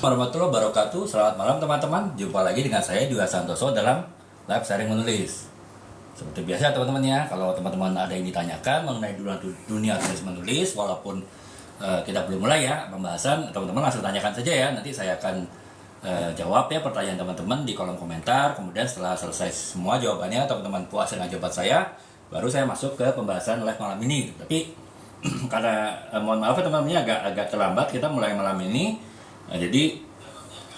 Warahmatullahi wabarakatuh. Selamat malam teman-teman. Jumpa lagi dengan saya Dwi Santoso dalam live sharing menulis. Seperti biasa teman-teman ya, kalau teman-teman ada yang ditanyakan mengenai dunia tulis menulis, walaupun kita belum mulai ya pembahasan, teman-teman langsung tanyakan saja ya. Nanti saya akan jawab ya pertanyaan teman-teman di kolom komentar. Kemudian setelah selesai semua jawabannya, teman-teman puas dengan jawaban saya, baru saya masuk ke pembahasan live malam ini. Tapi karena mohon maaf ya teman-teman, agak terlambat kita mulai malam ini. Jadi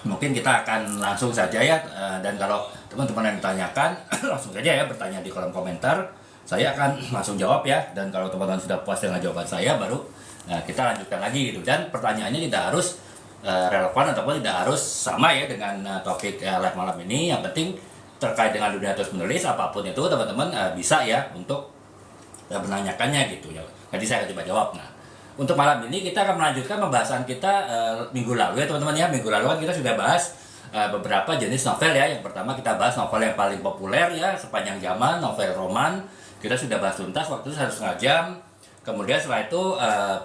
mungkin kita akan langsung saja ya, dan kalau teman-teman yang ditanyakan langsung saja ya bertanya di kolom komentar, saya akan langsung jawab ya. Dan kalau teman-teman sudah puas dengan jawaban saya, baru kita lanjutkan lagi gitu. Dan pertanyaannya tidak harus relevan ataupun tidak harus sama ya dengan topik live malam ini. Yang penting terkait dengan dunia tulis menulis apapun itu, teman-teman bisa ya untuk menanyakannya gitu ya. Jadi saya akan coba jawab. Nah, untuk malam ini kita akan melanjutkan pembahasan kita minggu lalu ya teman-teman ya. Minggu lalu kan kita sudah bahas beberapa jenis novel ya. Yang pertama kita bahas novel yang paling populer ya sepanjang zaman, novel roman. Kita sudah bahas tuntas waktu itu 1,5 jam. Kemudian setelah itu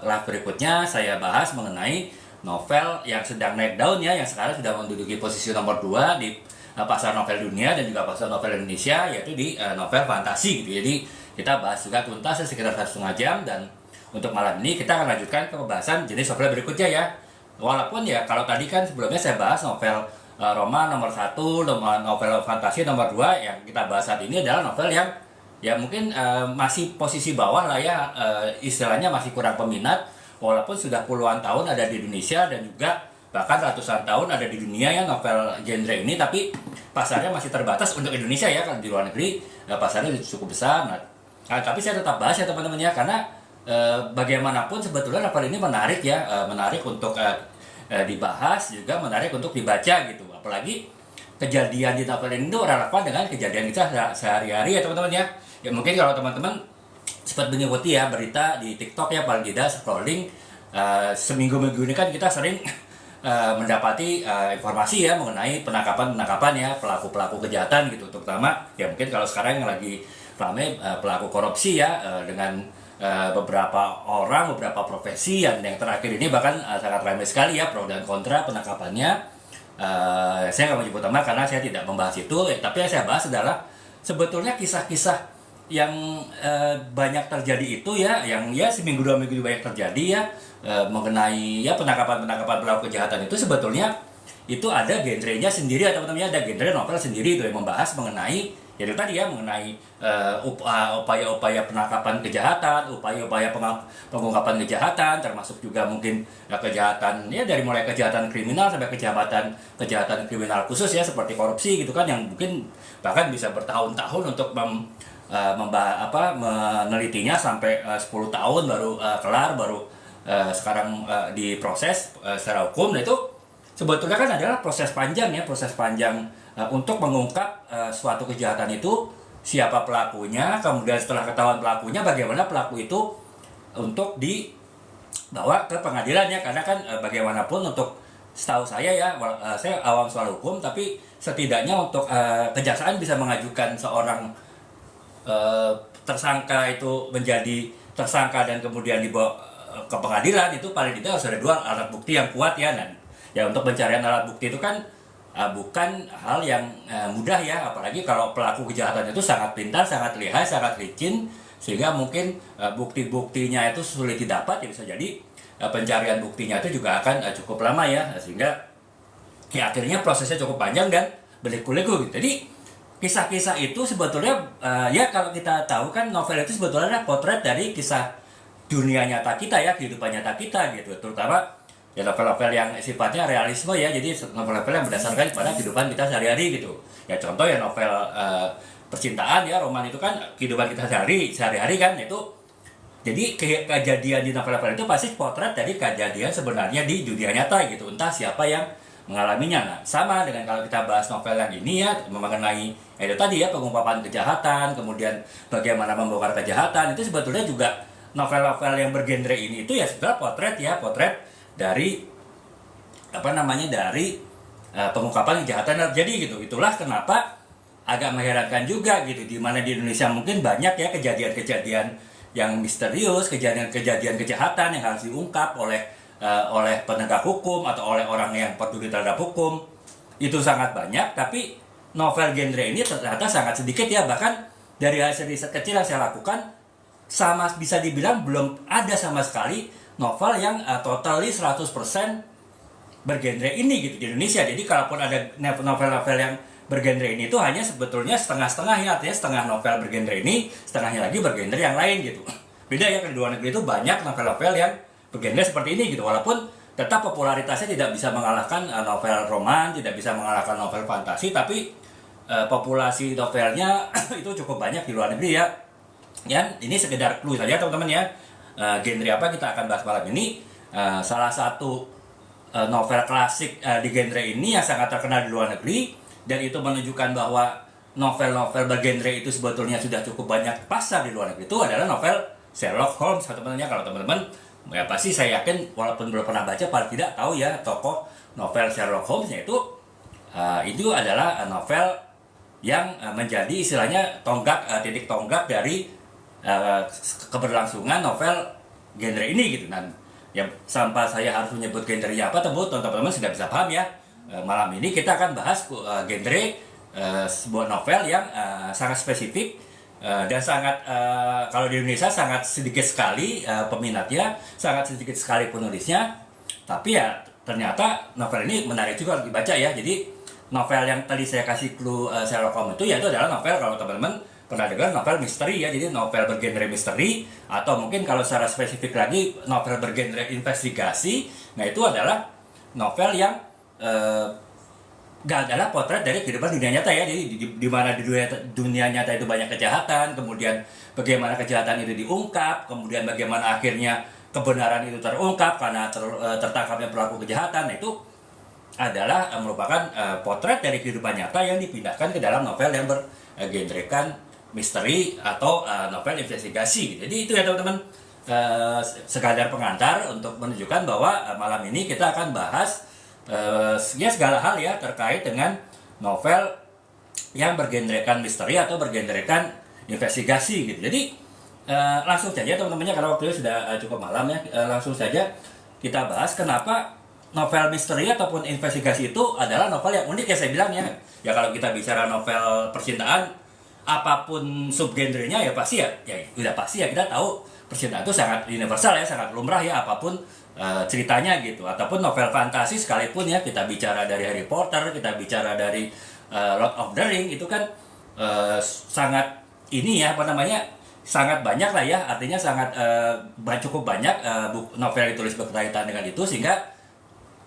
live berikutnya saya bahas mengenai novel yang sedang naik daun ya, yang sekarang sudah menduduki posisi nomor 2 di pasar novel dunia dan juga pasar novel Indonesia, yaitu di novel fantasi gitu. Jadi kita bahas juga tuntas sekitar 1,5 jam. Dan untuk malam ini kita akan lanjutkan ke pembahasan jenis novel berikutnya ya. Walaupun ya kalau tadi kan sebelumnya saya bahas novel roman nomor 1, novel fantasi nomor 2, yang kita bahas saat ini adalah novel yang ya mungkin masih posisi bawah lah ya, istilahnya masih kurang peminat, walaupun sudah puluhan tahun ada di Indonesia dan juga bahkan ratusan tahun ada di dunia ya novel genre ini, tapi pasarnya masih terbatas untuk Indonesia ya. Kalau di luar negeri pasarnya cukup besar. Nah, tapi saya tetap bahas ya teman-teman ya, karena bagaimanapun sebetulnya novel ini menarik ya, menarik untuk dibahas, juga menarik untuk dibaca gitu. Apalagi kejadian di novel ini itu relevan dengan kejadian kita sehari-hari ya teman-teman ya. Ya mungkin kalau teman-teman sempat mengikuti ya berita di TikTok ya, paling tidak scrolling seminggu-minggu ini kan kita sering mendapati informasi ya mengenai penangkapan ya pelaku-pelaku kejahatan gitu, terutama ya mungkin kalau sekarang yang lagi ramai pelaku korupsi ya, dengan beberapa orang, beberapa profesi yang terakhir ini bahkan sangat ramai sekali ya, pro dan kontra penangkapannya. Saya nggak menyebut nama karena saya tidak membahas itu, tapi yang saya bahas adalah sebetulnya kisah-kisah yang banyak terjadi itu ya, yang ya seminggu 2 minggu banyak terjadi ya, mengenai ya penangkapan pelaku kejahatan itu sebetulnya itu ada genrenya sendiri ya teman-teman ya, ada genre novel sendiri itu yang membahas mengenai ya itu tadi ya, mengenai upaya-upaya penangkapan kejahatan, upaya-upaya pengungkapan kejahatan, termasuk juga mungkin kejahatan ya dari mulai kejahatan kriminal sampai kejahatan kriminal khusus ya seperti korupsi gitu kan, yang mungkin bahkan bisa bertahun-tahun untuk menelitinya sampai 10 tahun baru kelar, baru sekarang diproses secara hukum. Nah itu sebetulnya kan adalah proses panjang ya, proses panjang untuk mengungkap suatu kejahatan itu, siapa pelakunya, kemudian setelah ketahuan pelakunya bagaimana pelaku itu untuk dibawa ke pengadilan ya. Karena kan bagaimanapun untuk setahu saya ya, saya awam soal hukum, tapi setidaknya untuk kejaksaan bisa mengajukan seorang tersangka itu menjadi tersangka dan kemudian dibawa ke pengadilan, itu paling tidak harus ada 2 alat bukti yang kuat ya. Dan ya untuk pencarian alat bukti itu kan bukan hal yang mudah ya, apalagi kalau pelaku kejahatan itu sangat pintar, sangat lihai, sangat licin, sehingga mungkin bukti-buktinya itu sulit didapat ya. Bisa jadi pencarian buktinya itu juga akan cukup lama ya, sehingga ya akhirnya prosesnya cukup panjang dan berliku-liku gitu. Jadi kisah-kisah itu sebetulnya ya kalau kita tahu kan novel itu sebetulnya adalah potret dari kisah dunia nyata kita ya, kehidupan nyata kita gitu, terutama ya novel-novel yang sifatnya realisme ya, jadi novel-novel yang berdasarkan pada kehidupan kita sehari-hari gitu. Ya contoh ya novel percintaan ya, roman itu kan kehidupan kita sehari-hari kan, itu jadi kejadian di novel-novel itu pasti potret dari kejadian sebenarnya di dunia nyata gitu, entah siapa yang mengalaminya. Nah sama dengan kalau kita bahas novel yang ini ya, mengenai itu tadi ya pengungkapan kejahatan, kemudian bagaimana membongkar kejahatan, itu sebetulnya juga novel-novel yang bergenre ini itu ya sebenarnya potret dari dari pengungkapan kejahatan terjadi gitu. Itulah kenapa agak mengherankan juga gitu, di mana di Indonesia mungkin banyak ya kejadian-kejadian yang misterius, kejadian-kejadian kejahatan yang harus diungkap oleh oleh penegak hukum atau oleh orang yang peduli terhadap hukum itu sangat banyak, tapi novel genre ini ternyata sangat sedikit ya. Bahkan dari hasil riset kecil yang saya lakukan, sama bisa dibilang belum ada sama sekali novel yang totally 100% bergenre ini gitu di Indonesia. Jadi kalaupun ada novel-novel yang bergenre ini itu hanya sebetulnya setengah-setengah ya, artinya setengah novel bergenre ini, setengahnya lagi bergenre yang lain gitu. Beda ya, di luar negeri itu banyak novel-novel yang bergenre seperti ini gitu, walaupun tetap popularitasnya tidak bisa mengalahkan novel roman, tidak bisa mengalahkan novel fantasi, tapi populasi novelnya itu cukup banyak di luar negeri ya. Ya, ini sekedar clue saja teman-teman ya. Genre apa kita akan bahas malam ini? Salah satu novel klasik di genre ini yang sangat terkenal di luar negeri, dan itu menunjukkan bahwa novel-novel bergenre itu sebetulnya sudah cukup banyak pasar di luar negeri, itu adalah novel Sherlock Holmes teman-teman ya. Kalau teman-teman ya pasti saya yakin walaupun belum pernah baca paling tidak tahu ya tokoh novel Sherlock Holmes, yaitu itu adalah novel yang menjadi istilahnya titik tonggak dari keberlangsungan novel genre ini gitu. Dan ya tanpa saya harus menyebut genrenya apa, teman-teman sudah bisa paham ya. Malam ini kita akan bahas genre sebuah novel yang sangat spesifik dan sangat kalau di Indonesia sangat sedikit sekali peminatnya, sangat sedikit sekali penulisnya. Tapi ya ternyata novel ini menarik juga dibaca ya. Jadi novel yang tadi saya kasih clue Sherlock Holmes itu yaitu adalah novel, kalau teman-teman pernah dengar, novel misteri ya. Jadi novel bergenre misteri, atau mungkin kalau secara spesifik lagi novel bergenre investigasi. Nah itu adalah novel yang gak adalah potret dari kehidupan dunia nyata ya. Jadi di mana di dunia nyata itu banyak kejahatan, kemudian bagaimana kejahatan itu diungkap, kemudian bagaimana akhirnya kebenaran itu terungkap karena tertangkapnya pelaku kejahatan. Nah itu adalah merupakan potret dari kehidupan nyata yang dipindahkan ke dalam novel yang bergenrekan misteri atau novel investigasi. Jadi itu ya teman-teman, sekadar pengantar untuk menunjukkan bahwa malam ini kita akan bahas ya segala hal ya terkait dengan novel yang bergenrekan misteri atau bergenrekan investigasi gitu. Jadi langsung saja teman-temannya, karena waktunya sudah cukup malam ya, langsung saja kita bahas kenapa novel misteri ataupun investigasi itu adalah novel yang unik ya. Saya bilang ya, kalau kita bicara novel percintaan, apapun subgenrenya ya pasti ya udah pasti ya kita tahu percintaan itu sangat universal ya, sangat lumrah ya, apapun ceritanya gitu. Ataupun novel fantasi sekalipun ya, kita bicara dari Harry Potter, kita bicara dari Lord of the Ring, itu kan sangat ini ya, sangat banyak lah ya, artinya sangat cukup banyak novel yang ditulis berkaitan dengan itu, sehingga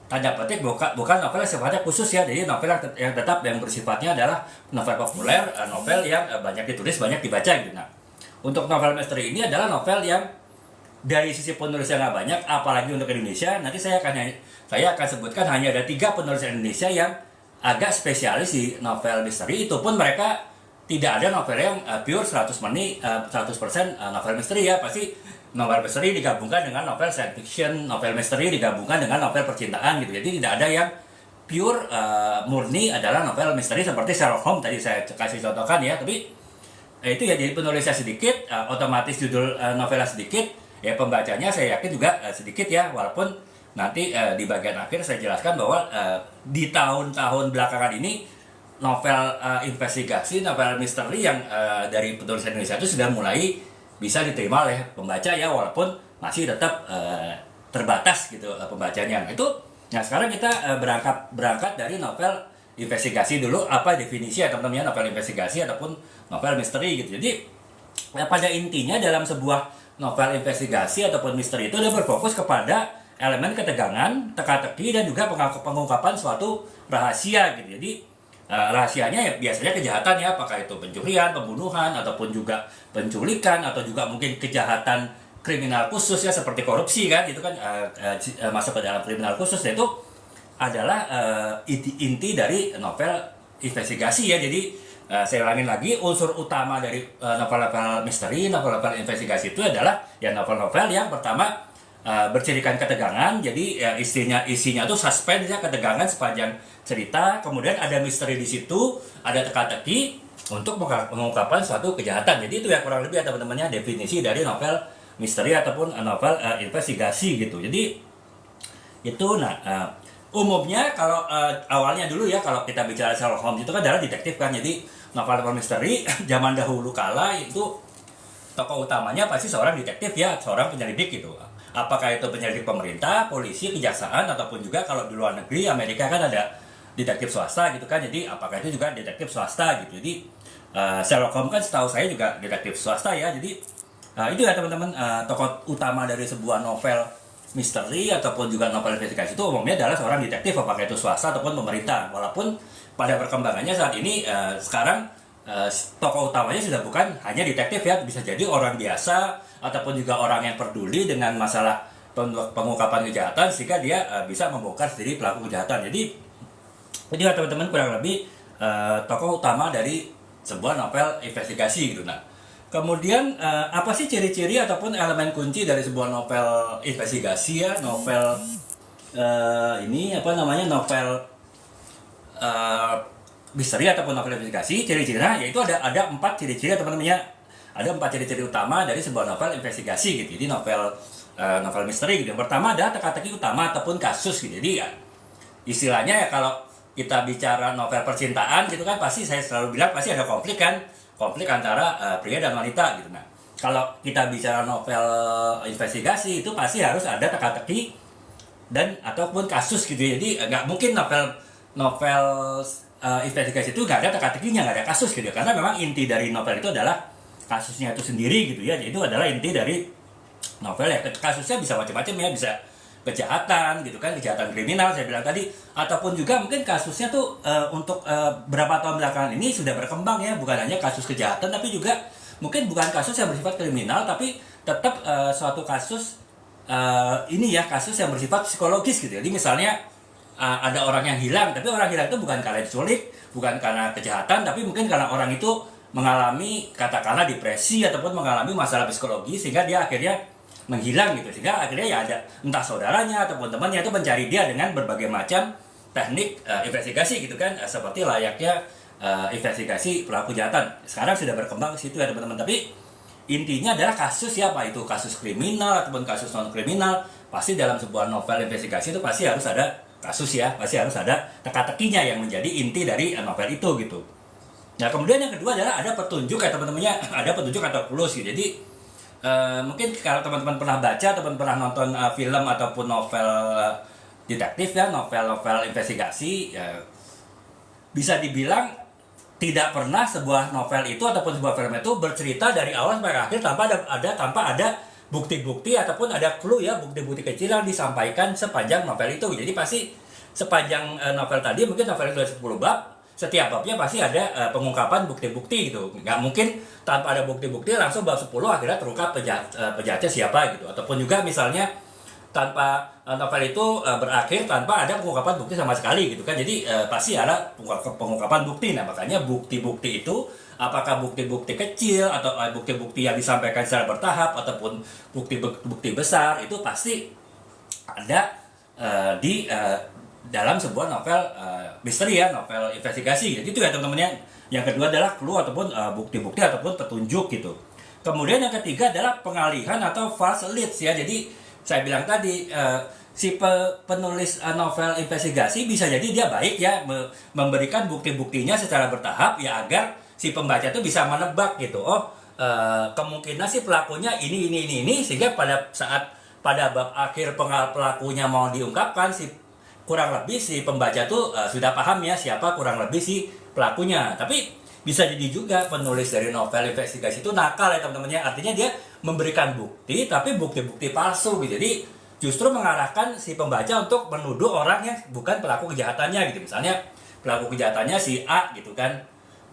tanda petik bukan novel yang sifatnya khusus ya. Jadi novel yang tetap yang bersifatnya adalah novel populer, novel yang banyak ditulis, banyak dibaca gitu. Nah, untuk novel misteri ini adalah novel yang dari sisi penulisnya nggak banyak, apalagi untuk Indonesia. Nanti saya akan sebutkan hanya ada 3 penulis Indonesia yang agak spesialis di novel misteri. Itu pun mereka tidak ada novel yang pure 100% novel misteri ya. Pasti novel misteri digabungkan dengan novel science fiction, novel misteri digabungkan dengan novel percintaan gitu. Jadi tidak ada yang pure murni adalah novel misteri seperti Sherlock Holmes tadi saya kasih contohkan ya. Tapi itu ya, jadi penulisnya sedikit, otomatis judul novelnya sedikit, ya pembacanya saya yakin juga sedikit ya. Walaupun nanti di bagian akhir saya jelaskan bahwa di tahun-tahun belakangan ini novel investigasi, novel misteri yang dari penulis Indonesia itu sudah mulai bisa diterima oleh pembaca ya, walaupun masih tetap terbatas gitu pembacanya. Nah sekarang kita berangkat dari novel investigasi dulu. Apa definisi ya teman-teman, novel investigasi ataupun novel misteri gitu. Jadi pada intinya dalam sebuah novel investigasi ataupun misteri itu dia berfokus kepada elemen ketegangan, teka-teki, dan juga pengungkapan suatu rahasia gitu. Jadi rahasianya ya biasanya kejahatan ya, apakah itu pencurian, pembunuhan, ataupun juga penculikan, atau juga mungkin kejahatan kriminal khusus ya seperti korupsi kan, itu kan masuk ke dalam kriminal khusus. Dan itu adalah inti dari novel investigasi ya. Jadi saya ulangin lagi, unsur utama dari novel-novel misteri, novel-novel investigasi itu adalah ya novel-novel yang pertama bercirikan ketegangan. Jadi isinya tuh suspense ya, ketegangan sepanjang cerita, kemudian ada misteri di situ, ada teka-teki untuk mengungkapkan suatu kejahatan. Jadi itu ya kurang lebih ya teman-temannya definisi dari novel misteri ataupun novel investigasi gitu. Jadi Itu umumnya kalau awalnya dulu ya, kalau kita bicara Sherlock Holmes itu kan adalah detektif kan. Jadi novel-novel misteri zaman dahulu kala itu tokoh utamanya pasti seorang detektif ya, seorang penyelidik gitu. Apakah itu penyelidik pemerintah, polisi, kejaksaan, ataupun juga kalau di luar negeri Amerika kan ada detektif swasta gitu kan. Jadi apakah itu juga detektif swasta gitu. Jadi Sherlock Holmes kan setahu saya juga detektif swasta ya. Jadi itu ya teman-teman, tokoh utama dari sebuah novel misteri ataupun juga novel investigasi itu umumnya adalah seorang detektif, apakah itu swasta ataupun pemerintah. Walaupun pada perkembangannya saat ini sekarang tokoh utamanya sudah bukan hanya detektif ya, bisa jadi orang biasa ataupun juga orang yang peduli dengan masalah pengungkapan kejahatan sehingga dia bisa membongkar sendiri pelaku kejahatan. Jadi itu ya teman-teman, kurang lebih tokoh utama dari sebuah novel investigasi gitu. Kemudian apa sih ciri-ciri ataupun elemen kunci dari sebuah novel investigasi ya, novel ini apa namanya, novel misteri ataupun novel investigasi? Ciri-cirinya yaitu ada 4 ciri-ciri teman-teman ya. Ada 4 ciri-ciri utama dari sebuah novel investigasi gitu. Jadi novel misteri gitu. Yang pertama ada teka-teki utama ataupun kasus gitu. Jadi ya, istilahnya ya kalau kita bicara novel percintaan gitu kan, pasti saya selalu bilang pasti ada konflik kan, konflik antara pria dan wanita gitu. Kalau kita bicara novel investigasi itu pasti harus ada teka-teki dan ataupun kasus gitu ya. Jadi nggak mungkin novel investigasi itu nggak ada teka-tekinya, nggak ada kasus gitu ya. Karena memang inti dari novel itu adalah kasusnya itu sendiri gitu ya. Itu adalah inti dari novel ya. Kasusnya bisa macam-macam ya, bisa kejahatan gitu kan, kejahatan kriminal saya bilang tadi, ataupun juga mungkin kasusnya tuh untuk berapa tahun belakangan ini sudah berkembang ya, bukan hanya kasus kejahatan tapi juga mungkin bukan kasus yang bersifat kriminal tapi tetap suatu kasus ini ya, kasus yang bersifat psikologis gitu. Jadi misalnya ada orang yang hilang, tapi orang hilang itu bukan karena diculik, bukan karena kejahatan, tapi mungkin karena orang itu mengalami katakanlah depresi ataupun mengalami masalah psikologi sehingga dia akhirnya menghilang gitu, sehingga akhirnya ya ada entah saudaranya ataupun temannya itu mencari dia dengan berbagai macam teknik investigasi gitu kan, seperti layaknya investigasi pelaku kejahatan. Sekarang sudah berkembang ke situ ya teman-teman, tapi intinya adalah kasus ya, apa itu kasus kriminal ataupun kasus non kriminal, pasti dalam sebuah novel investigasi itu pasti harus ada kasus ya, pasti harus ada teka-tekinya yang menjadi inti dari novel itu gitu. Nah kemudian yang kedua adalah ada petunjuk ya teman-temannya, ada petunjuk atau clues gitu. Jadi mungkin kalau teman-teman pernah baca ataupun pernah nonton film ataupun novel detektif ya, novel-novel investigasi ya, bisa dibilang tidak pernah sebuah novel itu ataupun sebuah film itu bercerita dari awal sampai akhir tanpa ada bukti-bukti ataupun ada clue ya, bukti-bukti kecil yang disampaikan sepanjang novel itu. Jadi pasti sepanjang novel tadi, mungkin novel itu ada 10 bab, setiap babnya pasti ada pengungkapan bukti-bukti gitu. Nggak mungkin tanpa ada bukti-bukti langsung bab 10 akhirnya terungkap penjahatnya siapa gitu. Ataupun juga misalnya tanpa novel itu berakhir tanpa ada pengungkapan bukti sama sekali gitu kan. Jadi pasti ada pengungkapan bukti. Nah makanya bukti-bukti itu apakah bukti-bukti kecil atau bukti-bukti yang disampaikan secara bertahap ataupun bukti-bukti besar itu pasti ada di dalam sebuah novel misteri ya, novel investigasi. Jadi itu ya teman-teman ya. Yang kedua adalah clue ataupun bukti-bukti ataupun petunjuk gitu. Kemudian yang ketiga adalah pengalihan atau false leads ya. Jadi saya bilang tadi si penulis novel investigasi bisa jadi dia baik ya, memberikan bukti-buktinya secara bertahap ya agar si pembaca itu bisa menebak gitu. Oh kemungkinan si pelakunya ini sehingga pada bab akhir pelakunya mau diungkapkan, kurang lebih si pembaca tuh sudah paham ya siapa kurang lebih si pelakunya. Tapi bisa jadi juga penulis dari novel investigasi itu nakal ya teman-teman ya. Artinya dia memberikan bukti tapi bukti-bukti palsu gitu. Jadi justru mengarahkan si pembaca untuk menuduh orang yang bukan pelaku kejahatannya gitu. Misalnya pelaku kejahatannya si A gitu kan.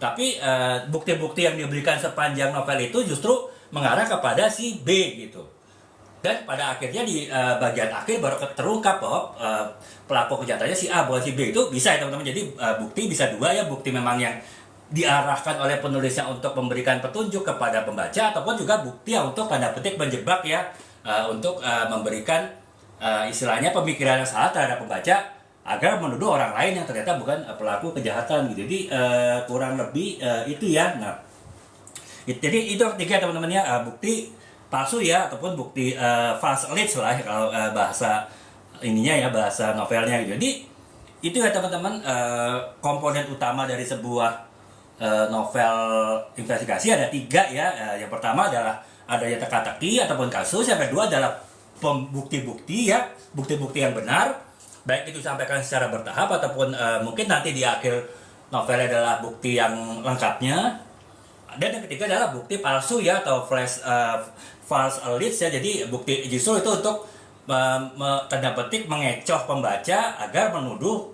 Tapi bukti-bukti yang diberikan sepanjang novel itu justru mengarah kepada si B gitu. Dan pada akhirnya di bagian akhir baru terungkap bahwa pelaku kejahatannya si A bukan si B. Itu bisa ya teman-teman. Jadi bukti bisa dua ya, bukti memang yang diarahkan oleh penulisnya untuk memberikan petunjuk kepada pembaca, ataupun juga bukti yang untuk tanda petik menjebak ya, untuk memberikan istilahnya pemikiran yang salah terhadap pembaca agar menuduh orang lain yang ternyata bukan pelaku kejahatan gitu. Jadi kurang lebih itu ya. Nah, jadi itu ketiga teman-teman ya, bukti palsu ya ataupun bukti false leads lah kalau bahasa ininya ya, bahasa novelnya gitu. Jadi itu ya teman-teman, komponen utama dari sebuah novel investigasi ada 3 ya. Yang pertama adalah adanya teka-teki ataupun kasus, yang kedua adalah bukti-bukti ya, bukti-bukti yang benar, baik itu disampaikan secara bertahap ataupun mungkin nanti di akhir novel adalah bukti yang lengkapnya. Dan yang ketiga adalah bukti palsu ya, atau false leads ya. Jadi bukti justru itu untuk tanda petik mengecoh pembaca agar menuduh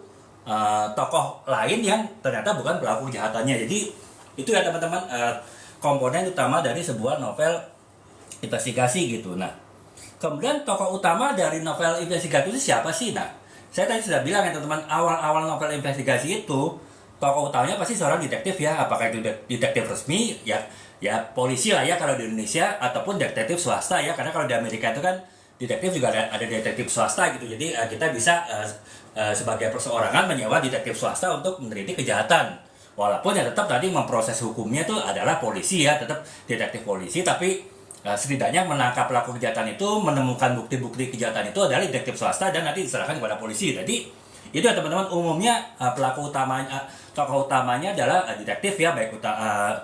tokoh lain yang ternyata bukan pelaku kejahatannya. Jadi itu ya teman-teman, komponen utama dari sebuah novel investigasi gitu. Nah, kemudian tokoh utama dari novel investigasi itu siapa sih? Nah, saya tadi sudah bilang ya teman-teman, awal-awal novel investigasi itu tokoh utamanya pasti seorang detektif ya, apakah itu detektif resmi ya, ya polisi lah ya kalau di Indonesia, ataupun detektif swasta ya, karena kalau di Amerika itu kan detektif juga ada detektif swasta gitu. Jadi kita bisa sebagai perseorangan menyewa detektif swasta untuk meneliti kejahatan, walaupun ya tetap tadi memproses hukumnya itu adalah polisi ya, tetap detektif polisi, tapi setidaknya menangkap pelaku kejahatan itu, menemukan bukti-bukti kejahatan itu adalah detektif swasta dan nanti diserahkan kepada polisi. Jadi itu ya teman-teman, umumnya pelaku utamanya, tokoh utamanya adalah detektif ya, baik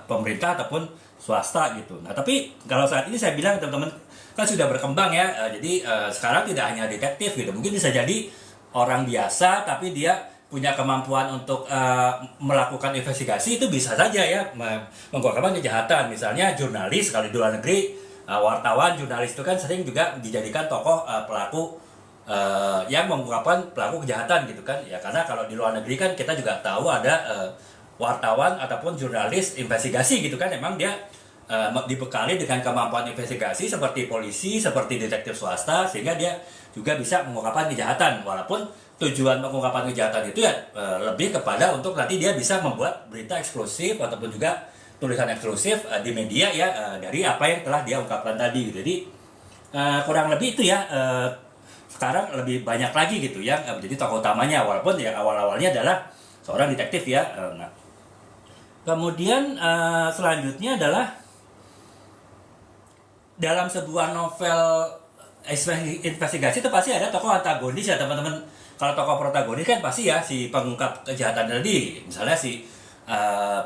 pemerintah ataupun swasta gitu. Nah, tapi kalau saat ini saya bilang teman-teman, kan sudah berkembang ya, jadi sekarang tidak hanya detektif gitu, mungkin bisa jadi orang biasa tapi dia punya kemampuan untuk melakukan investigasi, itu bisa saja ya mengungkapkan kejahatan. Misalnya jurnalis, kalau di luar negeri wartawan, jurnalis itu kan sering juga dijadikan tokoh pelaku yang mengungkapkan pelaku kejahatan gitu kan ya, karena kalau di luar negeri kan kita juga tahu ada wartawan ataupun jurnalis investigasi gitu kan, emang dia dibekali dengan kemampuan investigasi seperti polisi, seperti detektif swasta, sehingga dia juga bisa mengungkapkan kejahatan, walaupun tujuan pengungkapan kejahatan itu ya lebih kepada untuk nanti dia bisa membuat berita eksklusif ataupun juga tulisan eksklusif di media ya, dari apa yang telah dia ungkapkan tadi gitu. Jadi kurang lebih itu ya, sekarang lebih banyak lagi gitu ya menjadi tokoh utamanya, walaupun ya awal-awalnya adalah seorang detektif ya. Nah, kemudian selanjutnya adalah dalam sebuah novel investigasi itu pasti ada tokoh antagonis ya teman-teman. Kalau tokoh protagonis kan pasti ya si pengungkap kejahatan tadi, misalnya si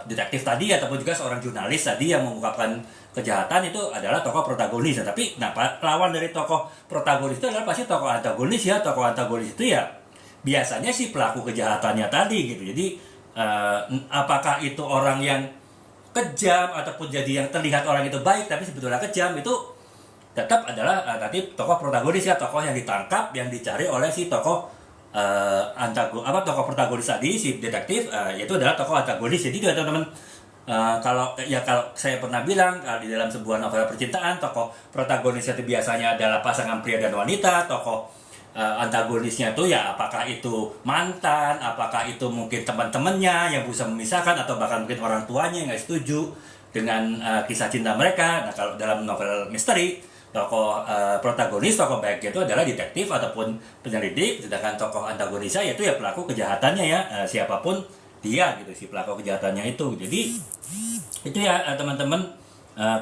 detektif tadi ataupun juga seorang jurnalis tadi yang mengungkapkan kejahatan, itu adalah tokoh protagonis. Nah, tapi lawan dari tokoh protagonis itu adalah pasti tokoh antagonis ya. Tokoh antagonis itu ya biasanya si pelaku kejahatannya tadi gitu. Jadi apakah itu orang yang kejam ataupun jadi yang terlihat orang itu baik tapi sebetulnya kejam, itu tetap adalah tadi tokoh protagonis ya, tokoh yang ditangkap, yang dicari oleh si tokoh tokoh protagonis tadi, si detektif, yaitu adalah tokoh antagonis. Jadi teman-teman, kalau saya pernah bilang, di dalam sebuah novel percintaan, tokoh protagonisnya itu biasanya adalah pasangan pria dan wanita, tokoh antagonisnya itu ya apakah itu mantan, apakah itu mungkin teman-temannya yang berusaha memisahkan, atau bahkan mungkin orang tuanya yang nggak setuju dengan kisah cinta mereka. Nah, kalau dalam novel misteri, tokoh protagonis, tokoh baik itu adalah detektif ataupun penyelidik, sedangkan tokoh antagonisnya yaitu ya pelaku kejahatannya ya, siapapun dia gitu, si pelaku kejahatannya itu. Jadi itu ya teman-teman,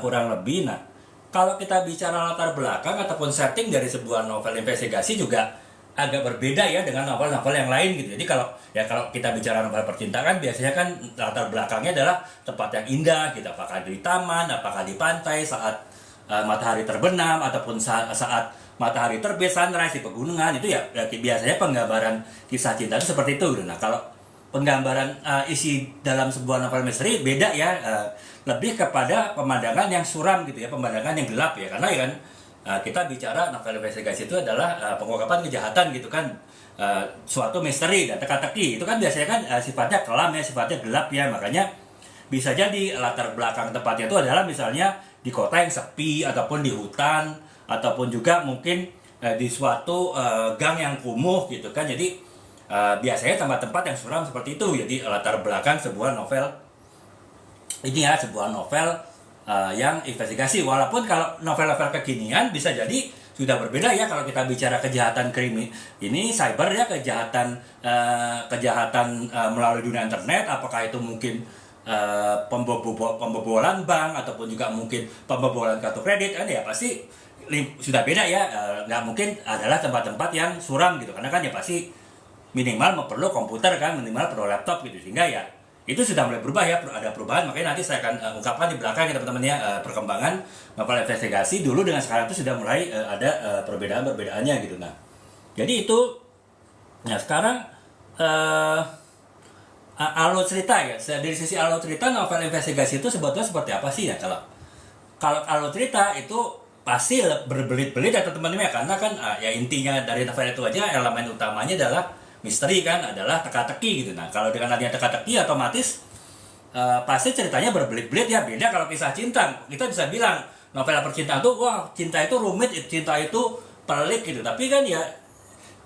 kurang lebih. Nah, kalau kita bicara latar belakang ataupun setting dari sebuah novel investigasi juga agak berbeda ya dengan novel-novel yang lain gitu. Jadi kalau kita bicara novel percintaan, biasanya kan latar belakangnya adalah tempat yang indah gitu, apakah di taman, apakah di pantai saat matahari terbenam, ataupun saat matahari terbit, sunrise di pegunungan. Itu ya biasanya penggambaran kisah cinta itu seperti itu gitu. Nah, kalau penggambaran isi dalam sebuah novel misteri beda ya, lebih kepada pemandangan yang suram gitu ya, pemandangan yang gelap ya, karena ya kan kita bicara novel investigasi itu adalah pengungkapan kejahatan gitu kan, suatu misteri dan teka-teki itu kan biasanya kan sifatnya kelam ya, sifatnya gelap ya, makanya bisa jadi latar belakang tempatnya itu adalah misalnya di kota yang sepi, ataupun di hutan, ataupun juga mungkin di suatu gang yang kumuh gitu kan. Jadi biasanya tempat-tempat yang suram seperti itu jadi latar belakang sebuah novel ini ya, sebuah novel yang investigasi. Walaupun kalau novel-novel kekinian bisa jadi sudah berbeda ya, kalau kita bicara kejahatan ini cyber ya, kejahatan melalui dunia internet, apakah itu mungkin pembobolan bank ataupun juga mungkin pembobolan kartu kredit kan ya, pasti sudah beda ya, nggak mungkin adalah tempat-tempat yang suram gitu, karena kan ya pasti minimal perlu komputer kan, minimal perlu laptop gitu, sehingga ya itu sudah mulai berubah ya, ada perubahan. Makanya nanti saya akan ungkapkan di belakang ya teman-teman ya, perkembangan novel investigasi dulu dengan sekarang itu sudah mulai ada perbedaan-perbedaannya gitu. Nah, jadi itu, nah sekarang alur cerita ya, dari sisi alur cerita novel investigasi itu sebetulnya seperti apa sih ya? Kalau alur cerita itu pasti berbelit-belit ya teman-teman ya, karena kan ya intinya dari novel itu aja elemen utamanya adalah misteri kan, adalah teka-teki gitu. Nah, kalau dengan adanya teka-teki otomatis pasti ceritanya berbelit-belit ya. Beda kalau kisah cinta, kita bisa bilang novel percintaan tuh wah cinta itu rumit, cinta itu pelik gitu. Tapi kan ya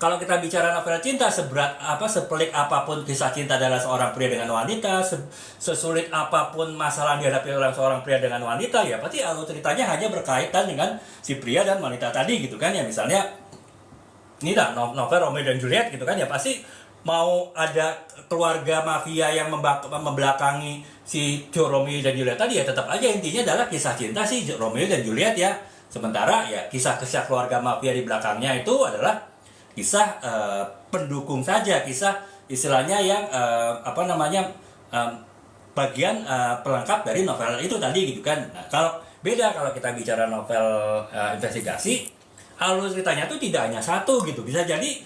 kalau kita bicara novel cinta, sepelik apapun kisah cinta adalah seorang pria dengan wanita, sesulit apapun masalah yang dihadapi oleh seorang pria dengan wanita, ya pasti alur ceritanya hanya berkaitan dengan si pria dan wanita tadi gitu kan ya. Misalnya ini lah novel Romeo dan Juliet gitu kan ya, pasti mau ada keluarga mafia yang membelakangi si Romeo dan Juliet tadi, ya tetap aja intinya adalah kisah cinta si Romeo dan Juliet ya. Sementara ya kisah-kisah keluarga mafia di belakangnya itu adalah kisah pendukung saja, kisah istilahnya yang bagian pelengkap dari novel itu tadi gitu kan. Nah, kalau kita bicara novel investigasi, alur ceritanya tuh tidak hanya satu gitu, bisa jadi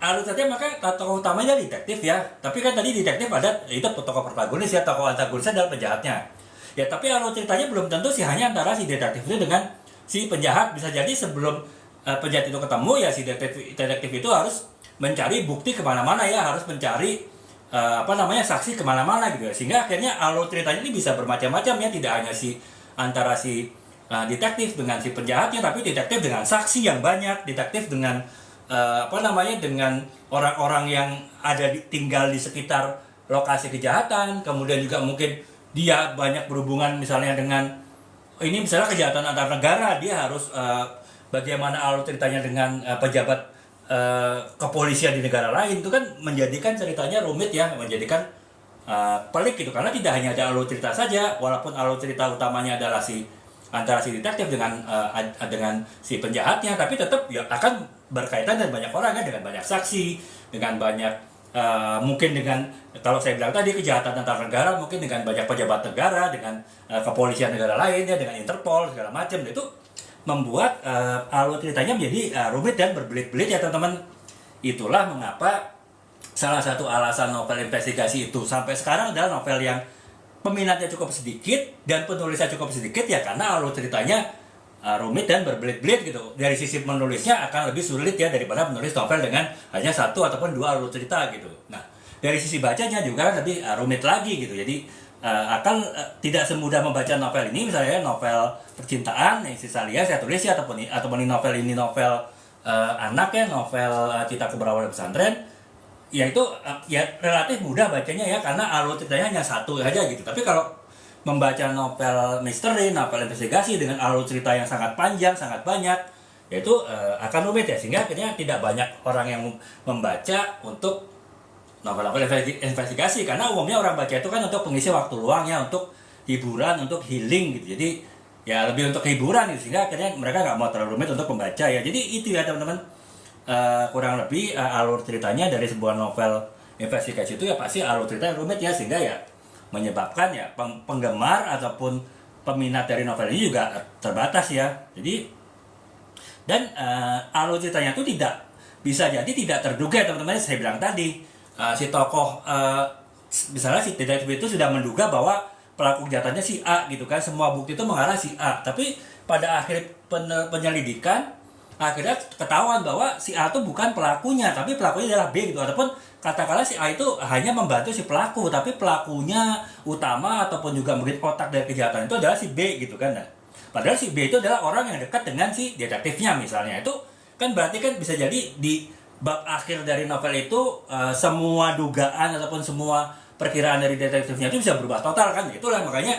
alur ceritanya, maka tokoh utamanya detektif ya, tapi kan tadi detektif ada itu tokoh protagonis ya, tokoh antagonisnya adalah penjahatnya ya, tapi alur ceritanya belum tentu sih hanya antara si detektif itu dengan si penjahat. Bisa jadi sebelum penjahat itu ketemu ya, si detektif itu harus mencari bukti kemana-mana ya, harus mencari saksi kemana-mana gitu ya, sehingga akhirnya alur ceritanya ini bisa bermacam-macam ya, tidak hanya antara si detektif dengan si penjahatnya, tapi detektif dengan saksi yang banyak, detektif dengan dengan orang-orang yang tinggal di sekitar lokasi kejahatan, kemudian juga mungkin dia banyak berhubungan misalnya dengan ini misalnya kejahatan antar negara, dia harus bagaimana alur ceritanya dengan pejabat kepolisian di negara lain, itu kan menjadikan ceritanya rumit ya, menjadikan pelik gitu, karena tidak hanya ada alur cerita saja, walaupun alur cerita utamanya adalah antara si detektif dengan si penjahatnya, tapi tetap ya akan berkaitan dengan banyak orang kan, dengan banyak saksi, dengan banyak mungkin dengan, kalau saya bilang tadi kejahatan antar negara, mungkin dengan banyak pejabat negara, dengan kepolisian negara lain ya, dengan Interpol segala macam. Itu membuat alur ceritanya menjadi rumit dan berbelit-belit ya teman-teman. Itulah mengapa salah satu alasan novel investigasi itu sampai sekarang adalah novel yang peminatnya cukup sedikit dan penulisnya cukup sedikit ya, karena alur ceritanya rumit dan berbelit-belit gitu. Dari sisi menulisnya akan lebih sulit ya daripada menulis novel dengan hanya satu ataupun dua alur cerita gitu. Nah, dari sisi bacanya juga lebih rumit lagi gitu. Jadi tidak semudah membaca novel ini. Misalnya novel percintaan yang saya tulis ya, ataupun novel anak ya, novel Cita Keberawal Pesantren, ya itu ya relatif mudah bacanya ya, karena alur ceritanya hanya satu aja gitu. Tapi kalau membaca novel misteri, novel investigasi dengan alur cerita yang sangat panjang, sangat banyak, yaitu akan rumit ya, sehingga akhirnya tidak banyak orang yang membaca untuk novel-novel investigasi, karena umumnya orang baca itu kan untuk pengisi waktu luangnya, untuk hiburan, untuk healing gitu. Jadi ya lebih untuk hiburan gitu, sehingga akhirnya mereka nggak mau terlalu rumit untuk membaca ya. Jadi itu ya teman-teman, kurang lebih alur ceritanya dari sebuah novel investigasi itu ya pasti alur cerita yang rumit ya, sehingga ya menyebabkan ya penggemar ataupun peminat dari novel ini juga terbatas ya. Jadi dan alur ceritanya itu bisa jadi tidak terduga teman-teman. Saya bilang tadi si tokoh misalnya si detektif itu sudah menduga bahwa pelaku kejahatannya si A gitu kan, semua bukti itu mengarah si A, tapi pada akhir penyelidikan akhirnya ketahuan bahwa si A itu bukan pelakunya, tapi pelakunya adalah B gitu. Ataupun katakanlah si A itu hanya membantu si pelaku, tapi pelakunya utama ataupun juga mungkin otak dari kejahatan itu adalah si B gitu kan. Nah, padahal si B itu adalah orang yang dekat dengan si detektifnya misalnya. Itu kan berarti kan bisa jadi di bab akhir dari novel itu semua dugaan ataupun semua perkiraan dari detektifnya itu bisa berubah total kan. Itulah makanya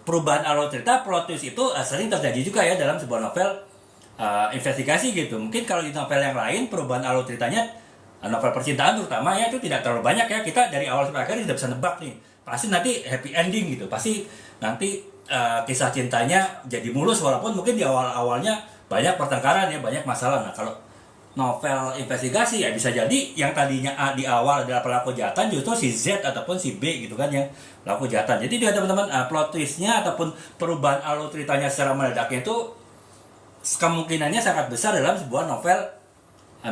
perubahan alur cerita, plot twist itu sering terjadi juga ya dalam sebuah novel investigasi gitu. Mungkin kalau di novel yang lain perubahan alur ceritanya, novel percintaan terutama ya, itu tidak terlalu banyak ya. Kita dari awal sampai akhir sudah bisa nebak nih, pasti nanti happy ending gitu, pasti nanti kisah cintanya jadi mulus, walaupun mungkin di awal-awalnya banyak pertengkaran ya, banyak masalah. Nah, kalau novel investigasi ya bisa jadi yang tadinya A di awal adalah pelaku kejahatan justru si Z ataupun si B gitu kan yang pelaku kejahatan. Jadi dia teman-teman plot twistnya ataupun perubahan alur ceritanya secara mendadak itu kemungkinannya sangat besar dalam sebuah novel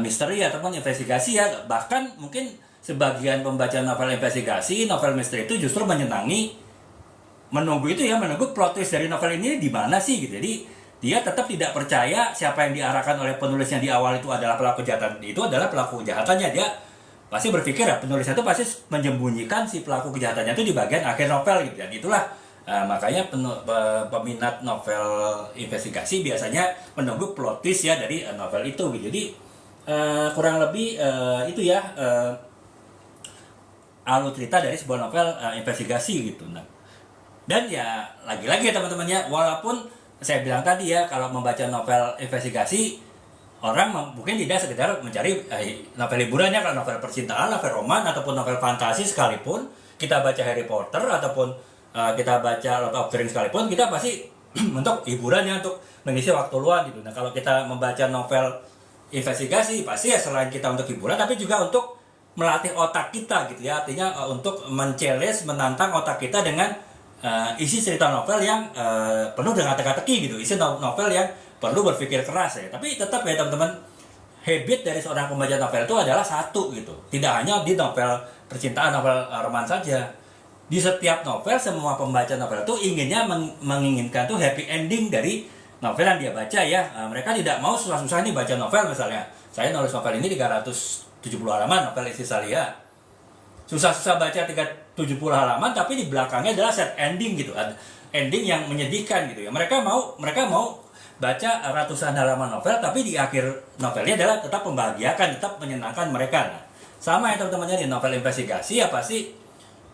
misteri ataupun investigasi ya. Bahkan mungkin sebagian pembaca novel investigasi, novel misteri itu justru menyenangi menunggu itu ya, menunggu plot twist dari novel ini di mana sih gitu. Jadi dia tetap tidak percaya siapa yang diarahkan oleh penulisnya di awal itu adalah pelaku kejahatan, itu adalah pelaku kejahatannya. Dia pasti berpikir ya penulisnya itu pasti menyembunyikan si pelaku kejahatannya itu di bagian akhir novel gitu. Dan itulah makanya peminat novel investigasi biasanya menunggu plot twist ya dari novel itu gitu. Jadi kurang lebih itu ya alur cerita dari sebuah novel investigasi gitu. Nah, dan ya lagi-lagi ya teman-teman ya, walaupun saya bilang tadi ya kalau membaca novel investigasi orang mungkin tidak sekedar mencari novel hiburannya, kalau novel percintaan, novel roman ataupun novel fantasi sekalipun, kita baca Harry Potter ataupun kita baca Lord of the Rings sekalipun, kita pasti untuk hiburannya, untuk mengisi waktu luang gitu. Nah, kalau kita membaca novel investigasi pasti ya selain kita untuk hiburan tapi juga untuk melatih otak kita gitu ya, artinya untuk men-challenge, menantang otak kita dengan isi cerita novel yang penuh dengan teka-teki gitu, isi novel yang perlu berpikir keras ya. Tapi tetap ya teman-teman, habit dari seorang pembaca novel itu adalah satu gitu, tidak hanya di novel percintaan, novel roman saja. Di setiap novel, semua pembaca novel itu menginginkan tuh happy ending dari novel yang dia baca ya. Mereka tidak mau susah-susah nih baca novel, misalnya saya nulis novel ini 370 halaman, novel Isisalia. Susah-susah baca 70 halaman tapi di belakangnya adalah set ending gitu, ending yang menyedihkan gitu ya. Mereka mau baca ratusan halaman novel tapi di akhir novelnya adalah tetap membahagiakan, tetap menyenangkan mereka. Nah, sama ya teman-temannya di novel investigasi ya, pasti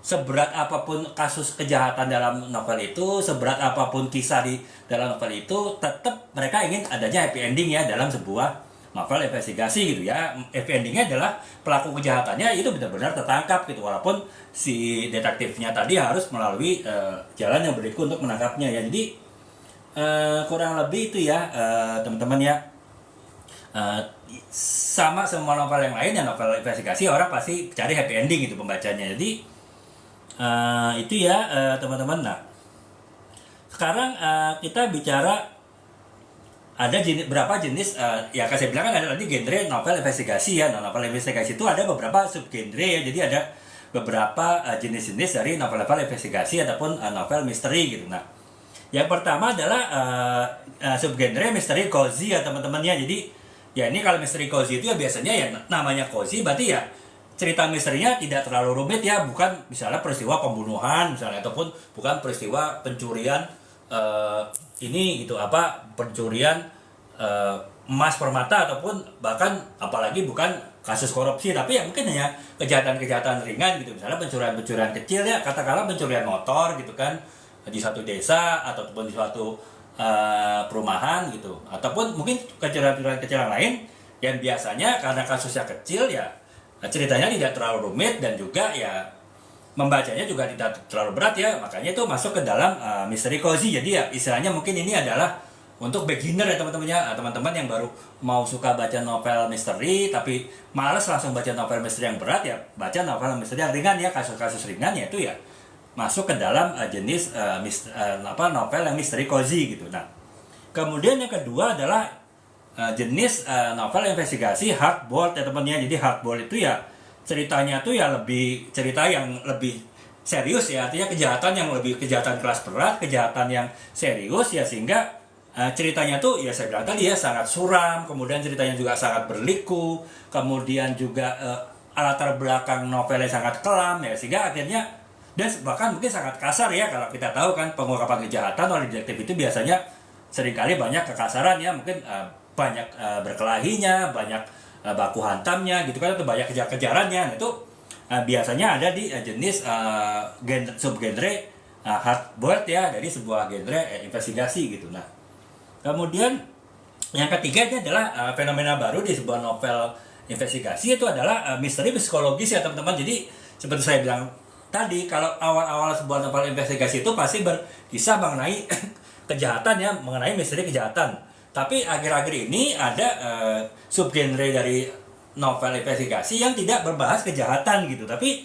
seberat apapun kasus kejahatan dalam novel itu, seberat apapun kisah di dalam novel itu, tetap mereka ingin adanya happy ending ya dalam sebuah novel investigasi gitu ya. Happy endingnya adalah pelaku kejahatannya itu benar-benar tertangkap gitu, walaupun si detektifnya tadi harus melalui jalan yang berliku untuk menangkapnya ya. Jadi kurang lebih itu ya teman-teman ya. Sama semua novel yang lain ya, novel investigasi orang pasti cari happy ending gitu pembacanya. Jadi itu ya teman-teman. Nah, sekarang kita bicara ada berapa jenis ya, kan saya bilang kan ada tadi genre novel investigasi ya. Nah, novel investigasi itu ada beberapa subgenre ya. Jadi ada beberapa jenis-jenis dari novel-novel investigasi ataupun novel misteri gitu. Nah, yang pertama adalah subgenre misteri cozy ya teman-teman ya. Jadi ya ini kalau misteri cozy itu ya biasanya ya namanya cozy berarti ya cerita misterinya tidak terlalu rumit ya, bukan misalnya peristiwa pembunuhan misalnya, ataupun bukan peristiwa pencurian ini gitu, pencurian emas permata, ataupun bahkan apalagi bukan kasus korupsi, tapi ya mungkin hanya kejahatan-kejahatan ringan gitu, misalnya pencurian-pencurian kecil ya, katakanlah pencurian motor gitu kan di satu desa ataupun di suatu perumahan gitu, ataupun mungkin pencurian-pencurian kecil yang lain yang biasanya karena kasusnya kecil ya ceritanya tidak terlalu rumit dan juga ya membacanya juga tidak terlalu berat ya, makanya itu masuk ke dalam misteri cozy. Jadi ya istilahnya mungkin ini adalah untuk beginner ya teman-teman ya, teman-teman yang baru mau suka baca novel misteri tapi malas langsung baca novel misteri yang berat ya, baca novel misteri yang ringan ya, kasus-kasus ringan ya, itu ya masuk ke dalam jenis novel yang misteri cozy gitu. Nah, kemudian yang kedua adalah jenis novel investigasi hardboiled ya teman-teman ya. Jadi hardboiled itu ya ceritanya tuh ya lebih cerita yang lebih serius ya, artinya kejahatan kelas berat, kejahatan yang serius ya, sehingga ceritanya tuh ya saya bilang tadi ya sangat suram, kemudian ceritanya juga sangat berliku, kemudian juga latar belakang novelnya sangat kelam ya, sehingga akhirnya dan bahkan mungkin sangat kasar ya. Kalau kita tahu kan pengungkapan kejahatan oleh detektif itu biasanya seringkali banyak kekasaran ya, mungkin banyak berkelahinya, banyak baku hantamnya gitu kan, atau banyak kejar-kejarannya. Itu biasanya ada di jenis subgenre hardboiled ya, dari sebuah genre investigasi gitu. Nah, kemudian yang ketiganya adalah fenomena baru di sebuah novel investigasi, itu adalah misteri psikologis ya teman-teman. Jadi seperti saya bilang tadi, kalau awal-awal sebuah novel investigasi itu pasti berkisah mengenai kejahatan ya, mengenai misteri kejahatan. Tapi akhir-akhir ini ada subgenre dari novel investigasi yang tidak berbahas kejahatan gitu, tapi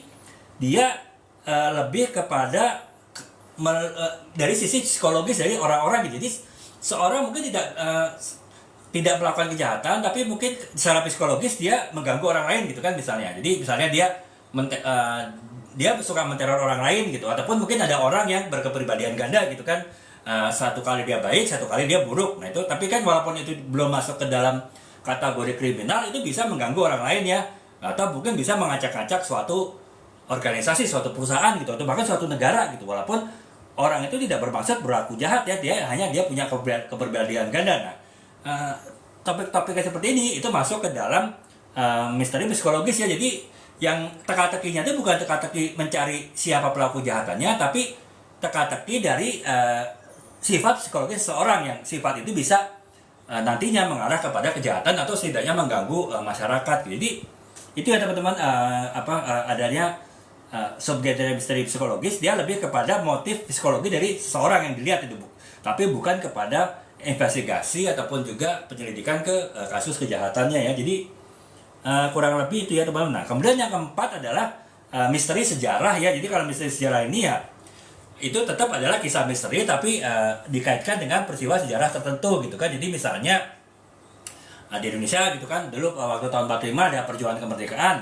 dia lebih kepada dari sisi psikologis dari orang-orang gitu. Jadi seorang mungkin tidak melakukan kejahatan, tapi mungkin secara psikologis dia mengganggu orang lain gitu kan misalnya. Jadi misalnya dia suka menteror orang lain gitu, ataupun mungkin ada orang yang berkepribadian ganda gitu kan. Satu kali dia baik, satu kali dia buruk. Nah itu, tapi kan walaupun itu belum masuk ke dalam kategori kriminal, itu bisa mengganggu orang lain ya, atau mungkin bisa mengacak-acak suatu organisasi, suatu perusahaan gitu, atau bahkan suatu negara gitu. Walaupun orang itu tidak bermaksud berlaku jahat ya, dia punya kepribadian ganda. Nah, topik-topik seperti ini itu masuk ke dalam misteri psikologis ya. Jadi yang teka-tekinya itu bukan teka-teki mencari siapa pelaku jahatannya, tapi teka-teki dari sifat psikologis seseorang, yang sifat itu bisa nantinya mengarah kepada kejahatan atau setidaknya mengganggu masyarakat. Jadi itu ya teman-teman, adanya subgenre misteri psikologis, dia lebih kepada motif psikologi dari seseorang yang dilihat itu, tapi bukan kepada investigasi ataupun juga penyelidikan ke kasus kejahatannya ya. Jadi kurang lebih itu ya teman-teman. Nah kemudian yang keempat adalah misteri sejarah ya. Jadi kalau misteri sejarah ini ya, itu tetap adalah kisah misteri tapi dikaitkan dengan peristiwa sejarah tertentu gitu kan. Jadi misalnya di Indonesia gitu kan, dulu waktu tahun 45 ada perjuangan kemerdekaan.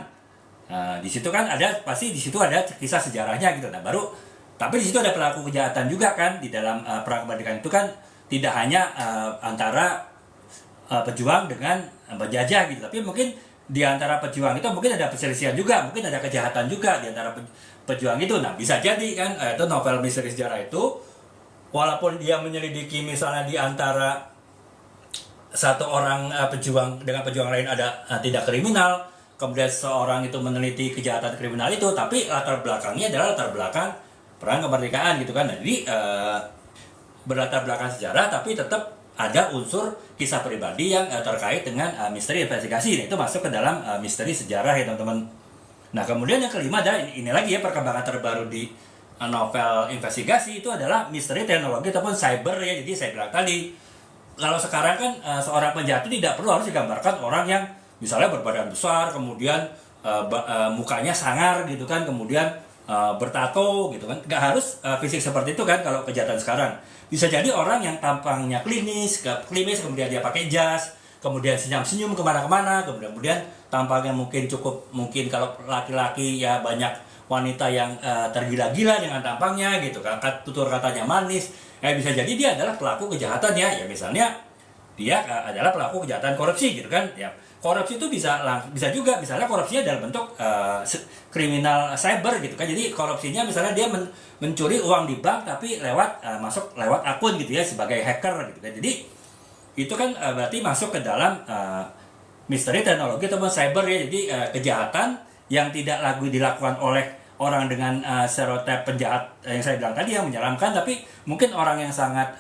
Di situ kan pasti di situ ada kisah sejarahnya gitu. Nah baru, tapi di situ ada pelaku kejahatan juga kan di dalam perang kemerdekaan itu kan. Tidak hanya antara pejuang dengan penjajah gitu, tapi mungkin di antara pejuang itu mungkin ada perselisihan juga, mungkin ada kejahatan juga di antara pejuang itu. Nah bisa jadi kan itu novel misteri sejarah itu, walaupun dia menyelidiki misalnya di antara satu orang pejuang dengan pejuang lain ada tidak kriminal, kemudian seorang itu meneliti kejahatan kriminal itu, tapi latar belakangnya adalah latar belakang perang kemerdekaan gitu kan. Nah, jadi berlatar belakang sejarah tapi tetap ada unsur kisah pribadi yang terkait dengan misteri investigasi. Nah, itu masuk ke dalam misteri sejarah ya teman-teman. Nah kemudian yang kelima adalah ini lagi ya, perkembangan terbaru di novel investigasi itu adalah misteri teknologi ataupun cyber ya. Jadi saya bilang tadi, kalau sekarang kan seorang penjahat itu tidak perlu harus digambarkan orang yang misalnya berbadan besar, kemudian mukanya sangar gitu kan, kemudian bertato gitu kan. Nggak harus fisik seperti itu kan kalau kejahatan sekarang. Bisa jadi orang yang tampangnya klimis, kemudian dia pakai jas, kemudian senyum-senyum kemana-kemana, kemudian tampangnya mungkin kalau laki-laki ya banyak wanita yang tergila-gila dengan tampangnya gitu kan, tutur katanya manis. Bisa jadi dia adalah pelaku kejahatan ya. Ya misalnya dia adalah pelaku kejahatan korupsi gitu kan ya. Korupsi itu bisa juga misalnya korupsinya dalam bentuk kriminal cyber gitu kan. Jadi korupsinya misalnya dia mencuri uang di bank tapi masuk lewat akun gitu ya, sebagai hacker gitu kan. Jadi itu kan berarti masuk ke dalam misteri teknologi ataupun cyber ya. Jadi kejahatan yang tidak lagi dilakukan oleh orang dengan stereotip penjahat yang saya bilang tadi yang menyeramkan, tapi mungkin orang yang sangat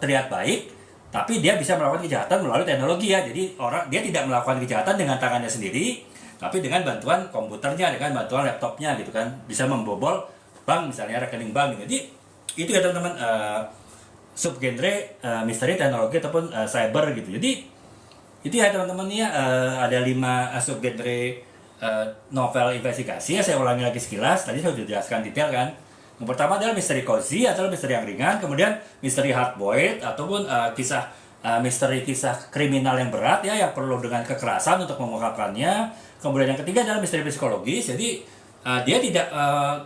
terlihat baik, tapi dia bisa melakukan kejahatan melalui teknologi ya. Jadi dia tidak melakukan kejahatan dengan tangannya sendiri, tapi dengan bantuan komputernya, dengan bantuan laptopnya gitu kan, bisa membobol bank misalnya, rekening bank gitu. Jadi itu ya teman-teman subgenre misteri teknologi ataupun cyber gitu. Jadi itu ya teman-teman ya, ada 5 subgenre novel investigasi ya. Saya ulangi lagi sekilas, tadi saya sudah jelaskan detail kan. Yang pertama adalah misteri cozy atau misteri yang ringan, kemudian misteri hardboiled ataupun misteri kisah kriminal yang berat ya, yang perlu dengan kekerasan untuk mengungkapkannya. Kemudian yang ketiga adalah misteri psikologis. Jadi dia tidak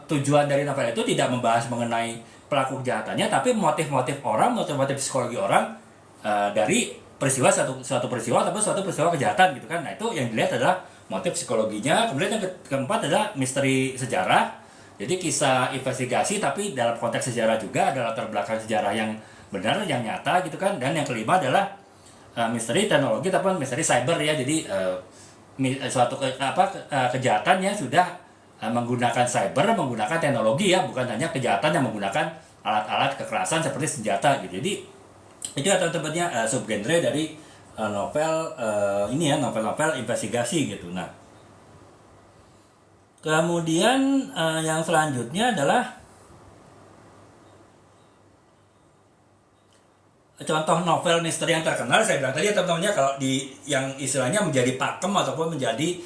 tujuan dari novel itu tidak membahas mengenai pelaku kejahatannya, tapi motif-motif orang, motif-motif psikologi orang dari suatu peristiwa ataupun suatu peristiwa kejahatan gitu kan. Nah itu yang dilihat adalah motif psikologinya. Kemudian yang keempat adalah misteri sejarah. Jadi kisah investigasi tapi dalam konteks sejarah juga, ada latar belakang sejarah yang benar, yang nyata gitu kan. Dan yang kelima adalah misteri teknologi ataupun misteri cyber ya. Jadi suatu kejahatan yang sudah menggunakan cyber, menggunakan teknologi ya, bukan hanya kejahatan yang menggunakan alat-alat kekerasan seperti senjata gitu. Jadi itu ya teman-temannya subgenre dari novel ini ya, novel-novel investigasi gitu. Nah kemudian yang selanjutnya adalah contoh novel misteri yang terkenal saya bilang tadi ya teman-temannya, kalau di yang istilahnya menjadi pakem ataupun menjadi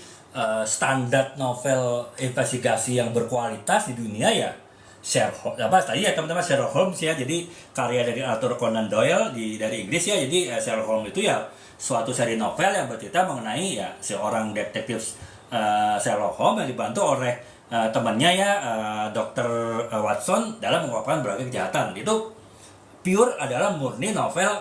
standar novel investigasi yang berkualitas di dunia ya Sherlock Holmes ya. Jadi karya dari Arthur Conan Doyle dari Inggris ya. Jadi Sherlock Holmes itu ya suatu seri novel yang bercerita mengenai ya seorang detektif Sherlock Holmes yang dibantu oleh temannya ya, Dr. Watson dalam mengungkapkan berbagai kejahatan. Itu pure adalah murni novel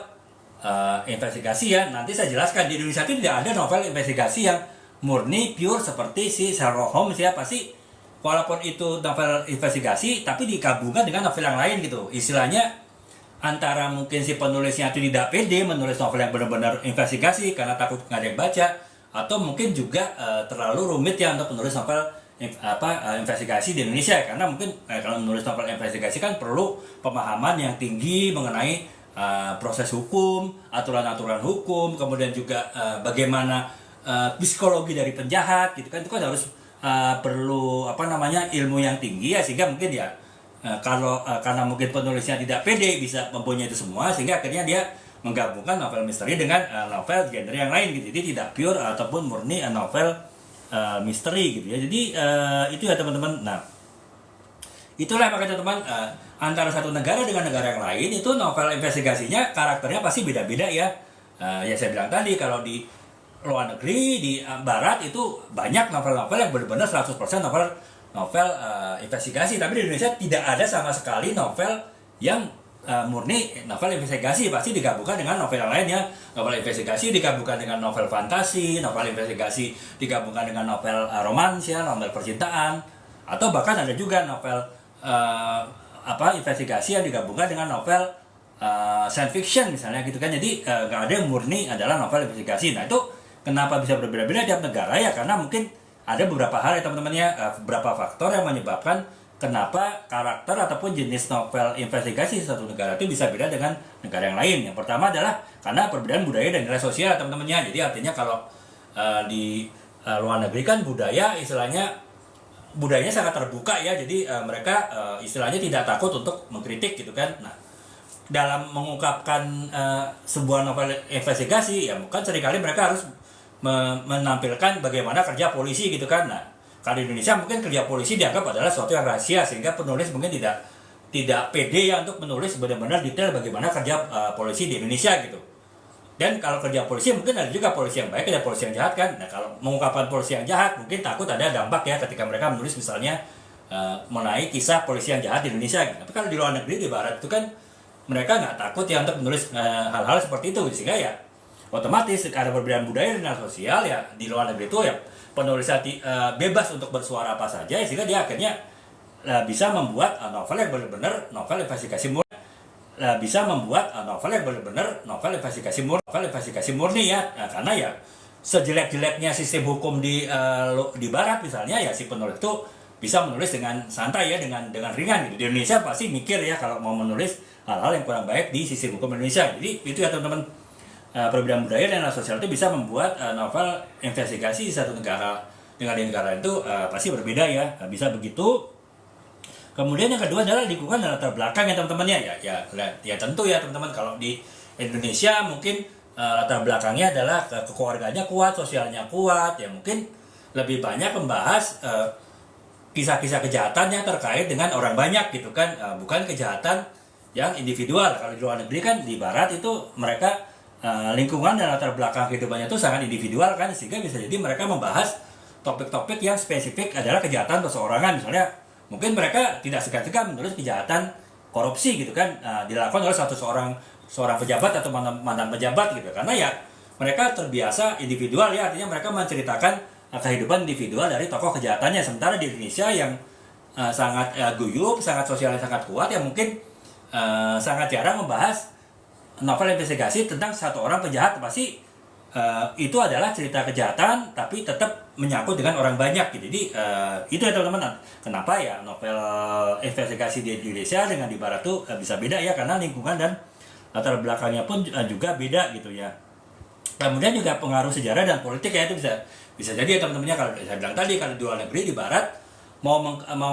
investigasi ya. Nanti saya jelaskan, di Indonesia itu tidak ada novel investigasi yang murni pure seperti si Sherlock Holmes ya. Pasti walaupun itu novel investigasi tapi digabungkan dengan novel yang lain gitu. Istilahnya antara mungkin si penulisnya itu tidak pede menulis novel yang benar-benar investigasi karena takut nggak ada yang baca, atau mungkin juga terlalu rumit ya untuk menulis novel investigasi di Indonesia, karena mungkin kalau menulis novel investigasi kan perlu pemahaman yang tinggi mengenai proses hukum, aturan-aturan hukum, kemudian juga bagaimana psikologi dari penjahat gitu kan. Itu kan harus perlu ilmu yang tinggi ya, sehingga mungkin ya karena mungkin penulisnya tidak pede bisa mempunyai itu semua, sehingga akhirnya dia menggabungkan novel misteri dengan novel genre yang lain gitu. Jadi tidak pure ataupun murni novel misteri gitu ya. Jadi itu ya teman-teman. Nah, itulah makanya teman-teman, antara satu negara dengan negara yang lain itu novel investigasinya karakternya pasti beda-beda ya. Ya saya bilang tadi, kalau di luar negeri, di barat itu banyak novel-novel yang benar-benar 100% novel investigasi, tapi di Indonesia tidak ada sama sekali novel yang murni novel investigasi. Pasti digabungkan dengan novel yang lainnya. Novel investigasi digabungkan dengan novel fantasi, novel investigasi digabungkan dengan novel romans ya, novel percintaan, atau bahkan ada juga novel investigasi yang digabungkan dengan novel science fiction misalnya gitu kan. Jadi nggak ada yang murni adalah novel investigasi. Nah, itu kenapa bisa berbeda-beda tiap negara ya, karena mungkin ada beberapa hal ya teman-teman ya, beberapa faktor yang menyebabkan kenapa karakter ataupun jenis novel investigasi satu negara itu bisa beda dengan negara yang lain. Yang pertama adalah karena perbedaan budaya dan nilai sosial teman-teman ya. Jadi artinya kalau di luar negeri kan budayanya sangat terbuka ya. Jadi mereka istilahnya tidak takut untuk mengkritik gitu kan. Nah, dalam mengungkapkan sebuah novel investigasi ya, bukan seringkali mereka harus menampilkan bagaimana kerja polisi gitu kan. Nah, kalau di Indonesia mungkin kerja polisi dianggap adalah sesuatu yang rahasia, sehingga penulis mungkin tidak pede ya untuk menulis benar-benar detail bagaimana kerja polisi di Indonesia gitu. Dan kalau kerja polisi mungkin ada juga polisi yang baik, ada polisi yang jahat kan. Nah, kalau mengungkapkan polisi yang jahat mungkin takut ada dampak ya ketika mereka menulis misalnya mengenai kisah polisi yang jahat di Indonesia gitu. Tapi kalau di luar negeri, di barat itu kan mereka nggak takut ya untuk menulis hal-hal seperti itu, sehingga ya otomatis ada perbedaan budaya dan sosial ya. Di luar negeri itu ya penulis bebas untuk bersuara apa saja, sehingga dia akhirnya bisa membuat novel yang benar-benar novel investigasi murni, bisa membuat novel yang benar-benar novel investigasi murni ya. Nah, karena ya sejelek-jeleknya sistem hukum di barat misalnya ya, si penulis itu bisa menulis dengan santai ya, dengan ringan gitu. Di Indonesia pasti mikir ya kalau mau menulis hal-hal yang kurang baik di sistem hukum Indonesia. Jadi itu ya teman-teman, perbedaan budaya dan sosial itu bisa membuat novel investigasi satu negara dengan di negara itu pasti berbeda ya, bisa begitu. Kemudian yang kedua adalah lingkungan dan latar belakang ya teman-teman ya tentu ya teman-teman, kalau di Indonesia mungkin latar belakangnya adalah keluarganya kuat, sosialnya kuat ya, mungkin lebih banyak membahas kisah-kisah kejahatan yang terkait dengan orang banyak gitu kan, bukan kejahatan yang individual. Kalau di luar negeri kan, di barat itu mereka lingkungan dan latar belakang kehidupannya itu sangat individual kan, sehingga bisa jadi mereka membahas topik-topik yang spesifik adalah kejahatan perseorangan. Misalnya mungkin mereka tidak segan-segan menulis kejahatan korupsi gitu kan, dilakukan oleh seorang pejabat atau mantan pejabat gitu, karena ya mereka terbiasa individual ya, artinya mereka menceritakan kehidupan individual dari tokoh kejahatannya. Sementara di Indonesia yang sangat guyup, sangat sosialnya sangat kuat ya, mungkin sangat jarang membahas novel investigasi tentang satu orang penjahat. Pasti itu adalah cerita kejahatan tapi tetap menyangkut dengan orang banyak gitu. Jadi itu ya teman-teman, kenapa ya novel investigasi di Indonesia dengan di barat tuh bisa beda ya, karena lingkungan dan latar belakangnya pun juga beda gitu ya. Kemudian juga pengaruh sejarah dan politik ya, itu bisa jadi ya teman-temannya. Kalau saya bilang tadi, kalau di luar negeri, di barat mau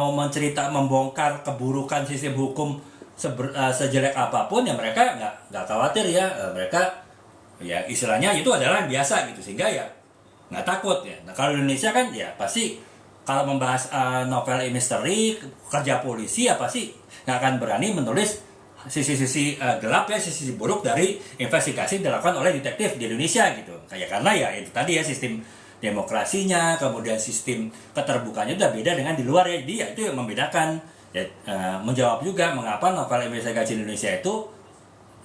membongkar keburukan sistem hukum sejelek apapun ya mereka nggak khawatir ya. Mereka ya istilahnya itu adalah yang biasa gitu, sehingga ya nggak takut ya. Nah kalau di Indonesia kan ya pasti kalau membahas novel misteri, kerja polisi ya pasti nggak akan berani menulis sisi-sisi gelap ya, sisi buruk dari investigasi dilakukan oleh detektif di Indonesia gitu. Kayak karena ya itu tadi ya, sistem demokrasinya, kemudian sistem keterbukanya udah beda dengan di luar ya. Jadi ya itu yang membedakan ya. Menjawab juga mengapa novel investigasi Indonesia itu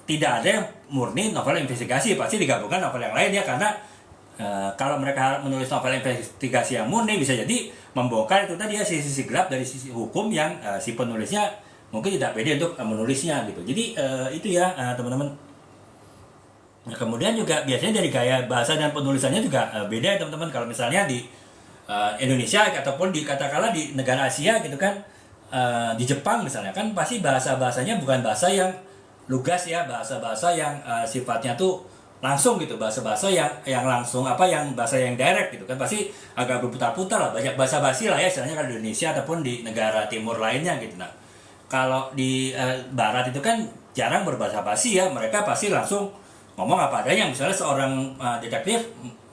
tidak ada yang murni novel investigasi, pasti digabungkan novel yang lain ya. Karena kalau mereka menulis novel investigasi yang murni bisa jadi membongkar itu tadi ya, sisi gelap dari sisi hukum yang si penulisnya mungkin tidak pede untuk menulisnya gitu. Jadi itu ya teman-teman. Nah, kemudian juga biasanya dari gaya bahasa dan penulisannya juga beda ya teman-teman. Kalau misalnya di Indonesia ataupun di katakanlah di negara Asia gitu kan, di Jepang misalnya kan pasti bahasanya bukan bahasa yang lugas ya, bahasa yang sifatnya tuh langsung gitu, bahasa yang langsung yang bahasa yang direct gitu kan, pasti agak berputar-putar lah, banyak bahasa basi lah ya istilahnya kalau di Indonesia ataupun di negara timur lainnya gitu. Nah kalau di barat itu kan jarang berbahasa basi ya, mereka pasti langsung ngomong apa adanya. Misalnya seorang detektif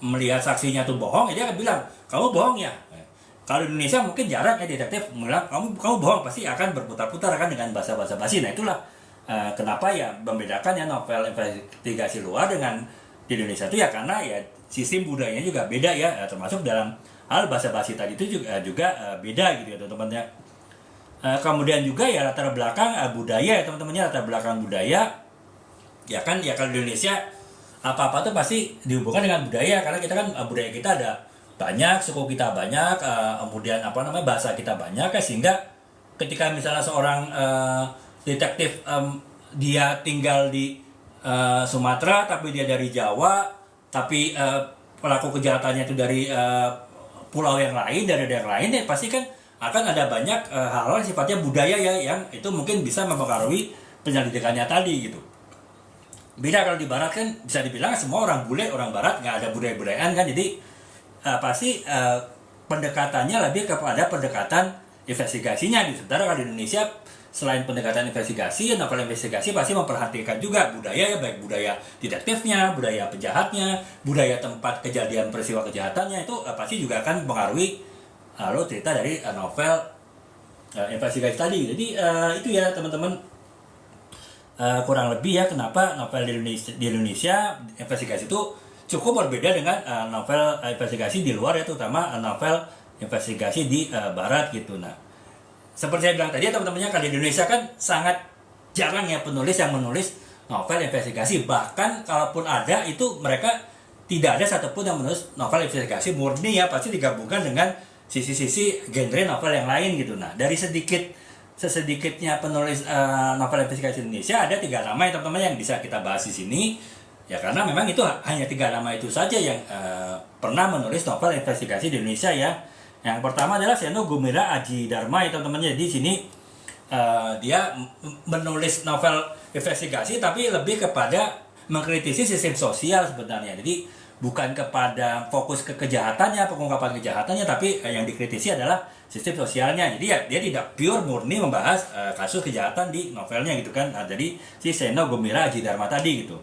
melihat saksinya tuh bohong, dia akan bilang kamu bohong ya. Kalau di Indonesia mungkin jarang ya detektif bilang kamu bohong, pasti akan berputar-putar kan dengan bahasa basi. Nah itulah kenapa ya membedakan ya novel investigasi luar dengan di Indonesia itu ya, karena ya sistem budayanya juga beda ya, termasuk dalam hal bahasa basi tadi itu juga beda gitu ya teman-teman ya. Kemudian juga ya latar belakang budaya ya teman-temannya, latar belakang budaya ya kan ya. Kalau di Indonesia apa-apa tuh pasti dihubungkan dengan budaya, karena kita kan budaya kita ada banyak, suku kita banyak, kemudian bahasa kita banyak ya, sehingga ketika misalnya seorang detektif dia tinggal di Sumatera tapi dia dari Jawa, tapi pelaku kejahatannya itu dari pulau yang lain, dari daerah lain ya, pasti kan akan ada banyak hal-hal sifatnya budaya ya, yang itu mungkin bisa mempengaruhi penyelidikannya tadi gitu. Beda kalau di barat kan bisa dibilang semua orang bule, orang barat nggak ada budaya-budayaan kan, jadi pasti pendekatannya lebih kepada pendekatan investigasinya gitu. Sementara kalau di Indonesia selain pendekatan investigasi, novel investigasi pasti memperhatikan juga budaya ya, baik budaya detektifnya, budaya penjahatnya, budaya tempat kejadian peristiwa kejahatannya, itu pasti juga akan mempengaruhi lalu cerita dari novel investigasi tadi. Jadi itu ya teman-teman, kurang lebih ya kenapa novel di Indonesia investigasi itu cukup berbeda dengan novel investigasi di luar ya, terutama novel investigasi di barat gitu. Nah seperti saya bilang tadi ya teman-temannya, kalau di Indonesia kan sangat jarang ya penulis yang menulis novel investigasi. Bahkan kalaupun ada itu mereka tidak ada satupun yang menulis novel investigasi murni ya, pasti digabungkan dengan sisi-sisi genre novel yang lain gitu. Nah dari sesedikitnya penulis novel investigasi Indonesia ada 3 nama ya teman-teman yang bisa kita bahas di sini ya, karena memang itu hanya 3 nama itu saja yang pernah menulis novel investigasi di Indonesia ya. Yang pertama adalah Seno Gumira Aji Dharma ya teman-teman. Jadi di sini dia menulis novel investigasi tapi lebih kepada mengkritisi sistem sosial sebenarnya. Jadi bukan kepada fokus ke kejahatannya, pengungkapan kejahatannya, tapi yang dikritisi adalah sistem sosialnya. Jadi ya dia tidak pure murni membahas kasus kejahatan di novelnya gitu kan. Nah, jadi si Seno Gumira Aji Dharma tadi gitu.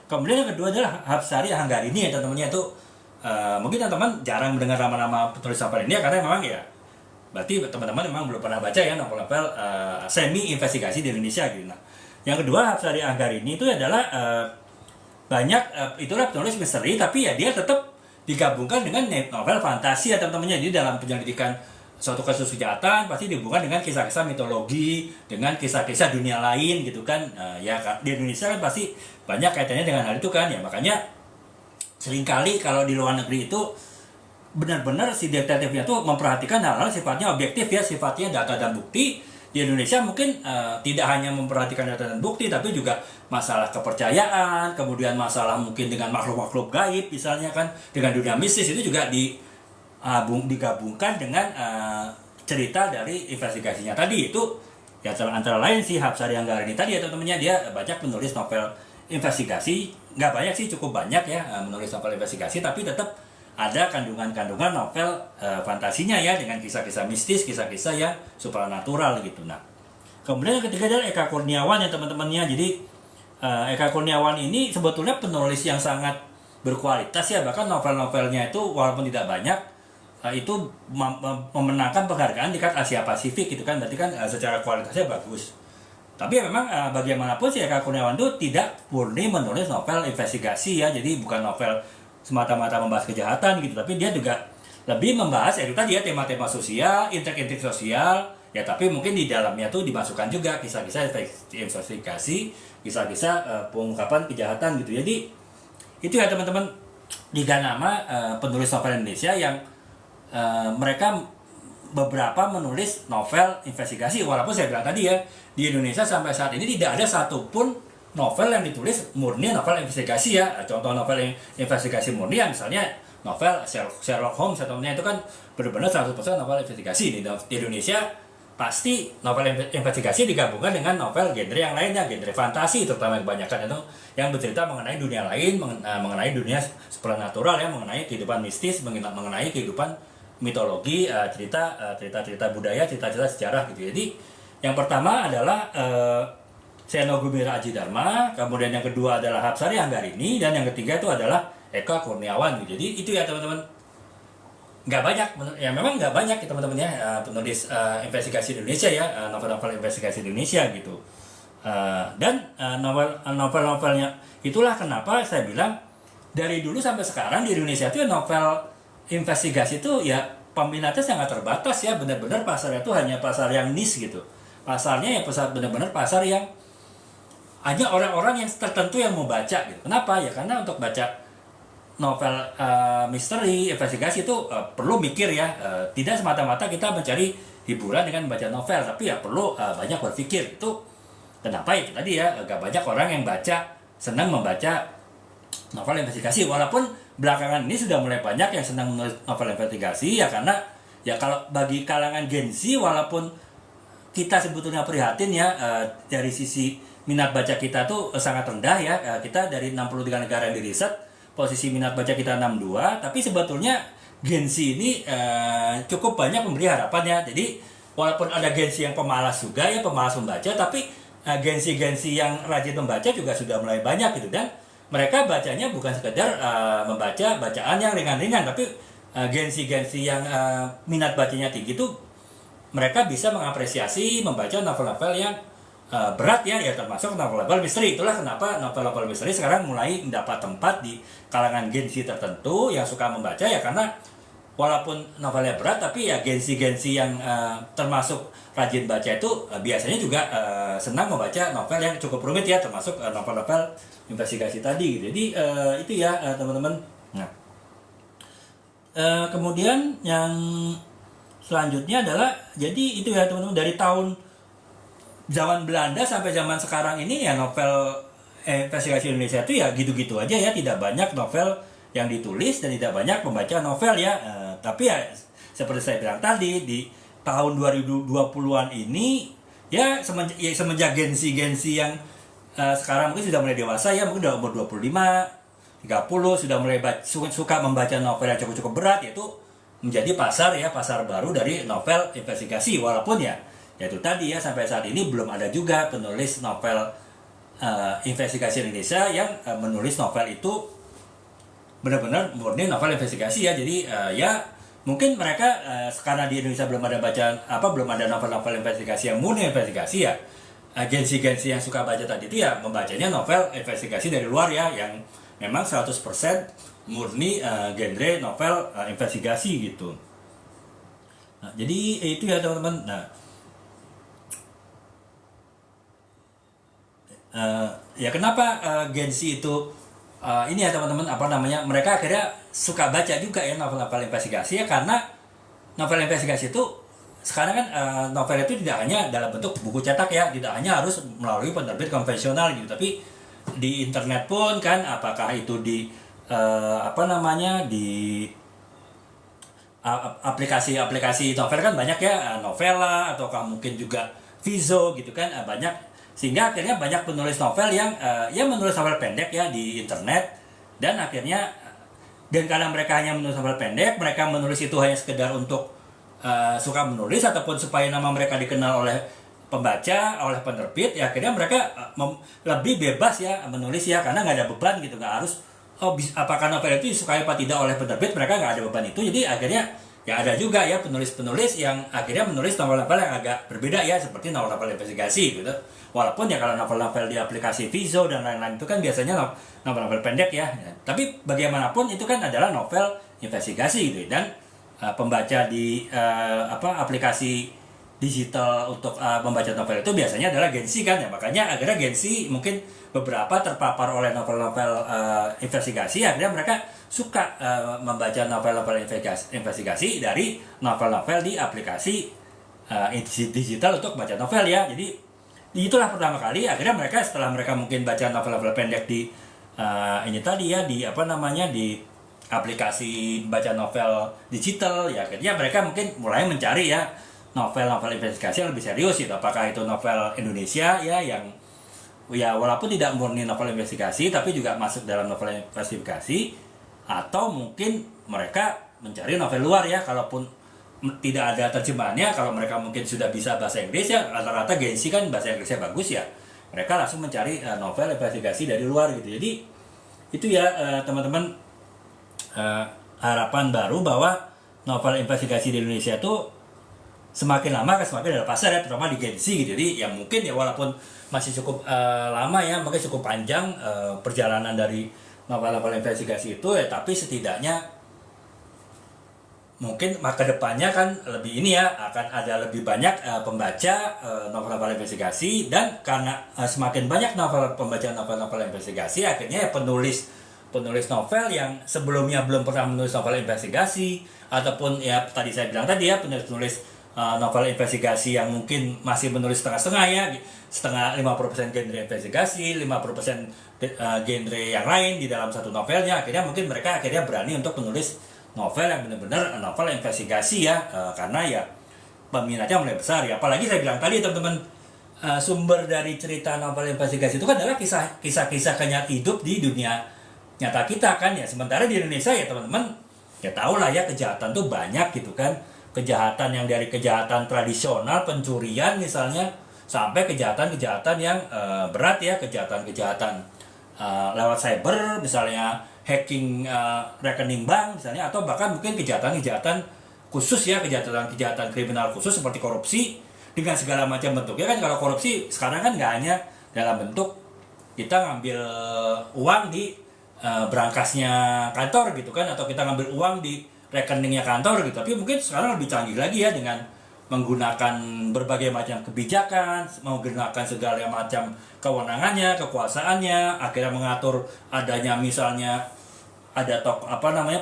Kemudian yang kedua adalah Hapsari Hanggarini ya teman-temannya. Itu mungkin teman-teman jarang mendengar nama-nama penulis novel ini ya, karena memang ya berarti teman-teman memang belum pernah baca ya novel-novel semi investigasi di Indonesia gitu. Nah, yang kedua Hapsari Hanggarini itu adalah banyak itulah penulis misteri, tapi ya dia tetap digabungkan dengan novel fantasi ya teman-temannya. Jadi dalam penyelidikan suatu kasus kejahatan pasti dihubungkan dengan kisah-kisah mitologi, dengan kisah-kisah dunia lain gitu kan. Ya di Indonesia kan pasti banyak kaitannya dengan hal itu kan ya. Makanya seringkali kalau di luar negeri itu benar-benar si detektifnya tuh memperhatikan hal-hal sifatnya objektif ya, sifatnya data dan bukti. Di Indonesia mungkin tidak hanya memperhatikan data dan bukti, tapi juga masalah kepercayaan, kemudian masalah mungkin dengan makhluk-makhluk gaib misalnya kan, dengan dunia mistis itu juga digabungkan dengan cerita dari investigasinya tadi. Itu ya antara lain si Hapsari Hanggarini tadi ya teman-temannya, dia banyak menulis novel investigasi, nggak banyak sih, cukup banyak ya menulis novel investigasi, tapi tetap ada kandungan-kandungan novel fantasinya ya, dengan kisah-kisah mistis, kisah-kisah yang supranatural gitu. Nah Kemudian yang ketiga adalah Eka Kurniawan ya teman-temannya. Jadi Eka Kurniawan ini sebetulnya penulis yang sangat berkualitas ya, bahkan novel-novelnya itu walaupun tidak banyak itu memenangkan penghargaan di tingkat Asia Pasifik gitu kan, berarti kan secara kualitasnya bagus. Tapi ya memang bagaimanapun si Eka Kurniawan itu tidak murni menulis novel investigasi ya, jadi bukan novel semata-mata membahas kejahatan gitu, tapi dia juga lebih membahas itu tadi ya tema-tema sosial, intrik-intrik sosial ya, tapi mungkin di dalamnya tuh dimasukkan juga kisah-kisah investigasi, kisah-kisah pengungkapan kejahatan gitu. Jadi itu ya teman-teman, 3 nama penulis novel Indonesia yang mereka beberapa menulis novel investigasi, walaupun saya bilang tadi ya, di Indonesia sampai saat ini tidak ada satupun novel yang ditulis murni novel investigasi ya. Contoh novel investigasi murni ya misalnya novel Sherlock Holmes atau itu kan benar-benar 100% novel investigasi. Di Indonesia pasti novel investigasi digabungkan dengan novel genre yang lainnya, genre fantasi terutama kebanyakan itu yang bercerita mengenai dunia lain, mengenai dunia supernatural ya, mengenai kehidupan mistis, mengenai kehidupan mitologi, cerita-cerita budaya, cerita-cerita sejarah gitu. Jadi yang pertama adalah Seno Gumira Aji Dharma, kemudian yang kedua adalah Hapsari Anggarini, dan yang ketiga itu adalah Eka Kurniawan gitu. Jadi itu ya teman-teman, nggak banyak ya, memang nggak banyak ya teman-teman ya penulis investigasi Indonesia ya, novel-novel investigasi Indonesia gitu. Dan novel-novelnya itulah kenapa saya bilang dari dulu sampai sekarang di Indonesia itu novel investigasi itu ya peminatnya sangat terbatas ya, benar-benar pasarnya itu hanya pasar yang niche gitu. Pasarnya ya benar-benar pasar yang hanya orang-orang yang tertentu yang mau baca gitu. Kenapa? Ya karena untuk baca novel misteri, investigasi itu perlu mikir ya. Tidak semata-mata kita mencari hiburan dengan baca novel, tapi ya perlu banyak berpikir. Itu kenapa itu tadi ya, gak banyak orang yang senang membaca novel investigasi, walaupun belakangan ini sudah mulai banyak yang senang menulis novel investigasi ya, karena ya kalau bagi kalangan Gen Z, walaupun kita sebetulnya prihatin ya dari sisi minat baca kita tuh sangat rendah ya, kita dari 63 negara yang diriset posisi minat baca kita 62, tapi sebetulnya Gen Z ini cukup banyak memberi harapan ya. Jadi walaupun ada Gen Z yang pemalas juga ya, pemalas membaca, tapi Gen Z yang rajin membaca juga sudah mulai banyak gitu, dan mereka bacanya bukan sekedar membaca bacaan yang ringan-ringan, tapi Gen Z yang minat bacanya tinggi itu mereka bisa mengapresiasi membaca novel-novel yang berat ya, termasuk novel-novel misteri. Itulah kenapa novel-novel misteri sekarang mulai mendapat tempat di kalangan Gen Z tertentu yang suka membaca ya, karena walaupun novelnya berat, tapi ya Gen Z yang termasuk rajin baca itu biasanya juga senang membaca novel yang cukup rumit ya, termasuk novel-novel investigasi tadi gitu. Jadi itu ya teman-teman. Nah, kemudian yang selanjutnya adalah, jadi itu ya teman-teman, dari tahun zaman Belanda sampai zaman sekarang ini ya novel investigasi Indonesia itu ya gitu-gitu aja ya, tidak banyak novel yang ditulis dan tidak banyak pembaca novel ya. Tapi ya seperti saya bilang tadi, di tahun 2020-an ini ya semenjak Gen Z yang sekarang mungkin sudah mulai dewasa ya, mungkin udah umur 25, 30 sudah mulai suka membaca novel yang cukup berat, yaitu menjadi pasar baru dari novel investigasi. Walaupun ya itu tadi ya, sampai saat ini belum ada juga penulis novel investigasi Indonesia yang menulis novel itu benar-benar murni novel investigasi ya. Jadi ya mungkin mereka karena di Indonesia belum ada novel-novel investigasi yang murni investigasi ya, Gen Z yang suka baca tadi itu ya membacanya novel investigasi dari luar ya, yang memang 100% murni genre novel investigasi gitu. Nah, jadi itu ya teman-teman. Nah, ya kenapa Gen Z itu ini ya teman-teman, mereka akhirnya suka baca juga ya novel-novel investigasi ya, karena novel investigasi itu sekarang kan novel itu tidak hanya dalam bentuk buku cetak ya, tidak hanya harus melalui penerbit konvensional gitu, tapi di internet pun kan, apakah itu di di aplikasi novel kan banyak ya, Novela ataukah mungkin juga Vizo gitu kan, banyak, sehingga akhirnya banyak penulis novel yang menulis novel pendek ya di internet, dan akhirnya karena mereka hanya menulis novel pendek, mereka menulis itu hanya sekedar untuk suka menulis ataupun supaya nama mereka dikenal oleh pembaca, oleh penerbit, ya akhirnya mereka lebih bebas ya menulis ya, karena nggak ada beban gitu, nggak harus apakah novel itu disukai apa tidak oleh penerbit, mereka nggak ada beban itu. Jadi akhirnya ya ada juga ya penulis-penulis yang akhirnya menulis novel-novel yang agak berbeda ya, seperti novel-novel investigasi gitu. Walaupun ya kalau novel-novel di aplikasi Vizo dan lain-lain itu kan biasanya novel-novel pendek ya. Tapi bagaimanapun itu kan adalah novel investigasi gitu. Dan pembaca di aplikasi digital untuk membaca novel itu biasanya adalah Gen Z kan ya. Makanya akhirnya Gen Z mungkin beberapa terpapar oleh novel-novel investigasi, akhirnya mereka suka membaca novel-novel investigasi dari novel-novel di aplikasi digital untuk baca novel ya. Jadi itulah pertama kali akhirnya mereka, setelah mereka mungkin baca novel-novel pendek di ini tadi ya, di di aplikasi baca novel digital ya, akhirnya mereka mungkin mulai mencari ya novel-novel investigasi yang lebih serius gitu. Apakah itu novel Indonesia ya, yang ya walaupun tidak murni novel investigasi tapi juga masuk dalam novel investigasi, atau mungkin mereka mencari novel luar ya, kalaupun tidak ada terjemahannya. Kalau mereka mungkin sudah bisa bahasa Inggris ya, rata-rata Gen Z kan bahasa Inggrisnya bagus ya, mereka langsung mencari novel investigasi dari luar gitu. Jadi itu ya teman-teman, harapan baru bahwa novel investigasi di Indonesia itu semakin lama kan semakin ada pasar ya, terutama di Gen Z gitu. Jadi ya mungkin ya walaupun masih cukup lama ya, mungkin cukup panjang perjalanan dari novel-novel investigasi itu ya, tapi setidaknya mungkin ke depannya kan lebih ini ya, akan ada lebih banyak pembaca novel-novel investigasi. Dan karena semakin banyak pembaca novel-novel investigasi, akhirnya ya penulis novel yang sebelumnya belum pernah menulis novel investigasi, ataupun ya tadi saya bilang tadi ya, penulis novel investigasi yang mungkin masih menulis setengah-setengah ya, setengah 50% genre investigasi, 50% genre yang lain di dalam satu novelnya, akhirnya mungkin mereka akhirnya berani untuk menulis novel yang benar-benar novel investigasi ya, karena ya peminatnya mulai besar ya. Apalagi saya bilang tadi teman-teman, sumber dari cerita novel investigasi itu kan adalah kisah-kisah hidup di dunia nyata kita kan ya. Sementara di Indonesia ya teman-teman ya tahu lah ya, kejahatan tuh banyak gitu kan. Kejahatan yang dari kejahatan tradisional, pencurian misalnya, sampai kejahatan-kejahatan yang berat ya, kejahatan-kejahatan lewat cyber misalnya, hacking rekening bank misalnya, atau bahkan mungkin kejahatan-kejahatan khusus ya, kejahatan-kejahatan kriminal khusus seperti korupsi dengan segala macam bentuknya kan. Kalau korupsi sekarang kan nggak hanya dalam bentuk kita ngambil uang di berangkasnya kantor gitu kan, atau kita ngambil uang di rekeningnya kantor gitu, tapi mungkin sekarang lebih canggih lagi ya, dengan menggunakan berbagai macam kebijakan, menggunakan segala macam kewenangannya, kekuasaannya, akhirnya mengatur adanya misalnya ada